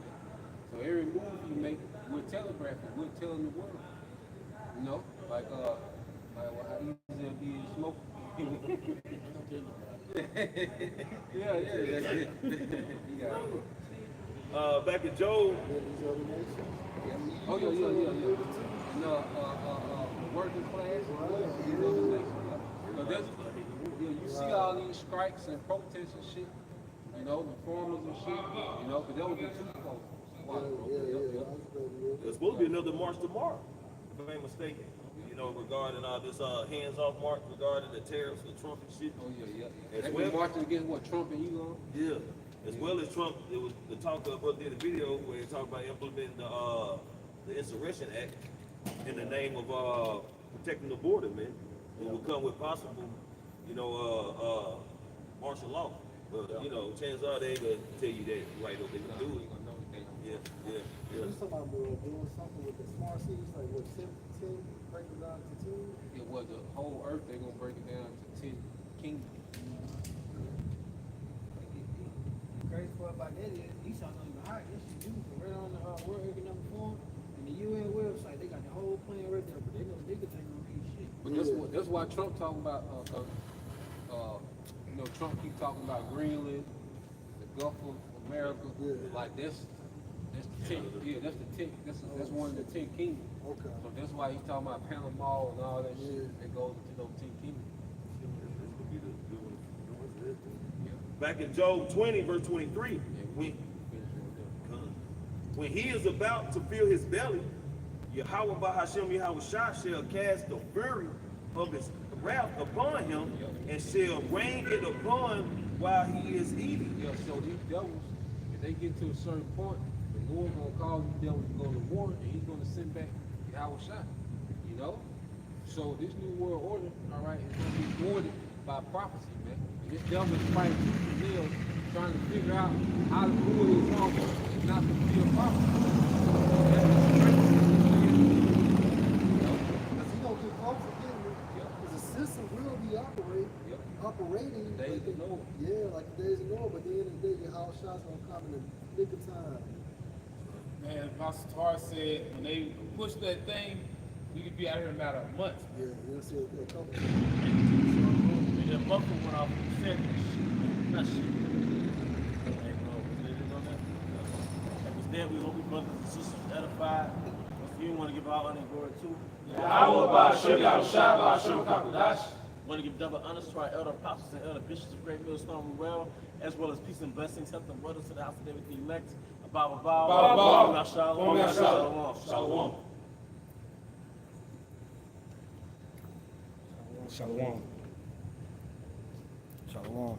So every move you make, we're telegraphing, we're telling the world. You know, like how easy it be to smoke. yeah. Back in Job. Oh yeah. And working class, you see all these strikes and protests and shit. You know, the farmers and shit. You know, but that was the twofold. There's supposed to be another march tomorrow, if I ain't mistaken. You know, regarding all this hands-off march regarding the tariffs and Trump and shit. Oh yeah. As They well, marching against what, Trump and Elon? yeah. As well as Trump, it was the talk of did a video where he talked about implementing the Insurrection Act in the name of protecting the border, man. It would come with possible, you know, martial law. But you know, chances are they gonna tell you that right or they can do it. Yeah. You talking about doing something with the smart cities, like what, 10, break it down to 10? Yeah, well, the whole earth, they're gonna break it down to 10 kingdoms. The crazy part about that is Esau don't even hide this shit. You can right on the World Economic Forum and the UN website. They got the whole plan right there, but they know niggas ain't gonna read shit. But that's why Trump talking about, you know, Trump keep talking about Greenland, the Gulf of America. Yeah. Like that's the 10. Yeah, that's the 10. That's one of the 10 kingdoms. Okay. So that's why he's talking about Panama and all that shit. Yeah. That goes into those 10 kingdoms. Back in Job 20, verse 23, when he is about to fill his belly, Yahweh Bahashem Yahweh Shah shall cast the fury of his wrath upon him and shall rain it upon while he is eating. Yeah, so these devils, if they get to a certain point, the Lord gonna cause these devils to go to war and he's gonna send back Yahweh Shah. You know? So this new world order, all right, is gonna be thwarted by prophecy, man. And this devil is fighting tooth and nail, trying to figure out how to pull his off and not fulfill prophecy. Because he don't get folks again, because the system will be operating. Days of Noah. Yeah, like the days of Noah, but at the end of the day, your house shots gonna come in the nick of time. Man, Apostle Tar said when they push that thing, we could be out here in a matter of months. Yeah, you'll see a couple. And that muffler went off in the second. Not shit. Hey, bro, was it on that? It was there. We hope we brothers and sisters edified. If you want to give all honor and glory too. Want to give double honors to our elder apostles and elder bishops of Great Millstone Rural, as well as peace and blessings, health and brothers to the house of David the elect. Abba, Shalom. Shalom. Shalom. Shalom.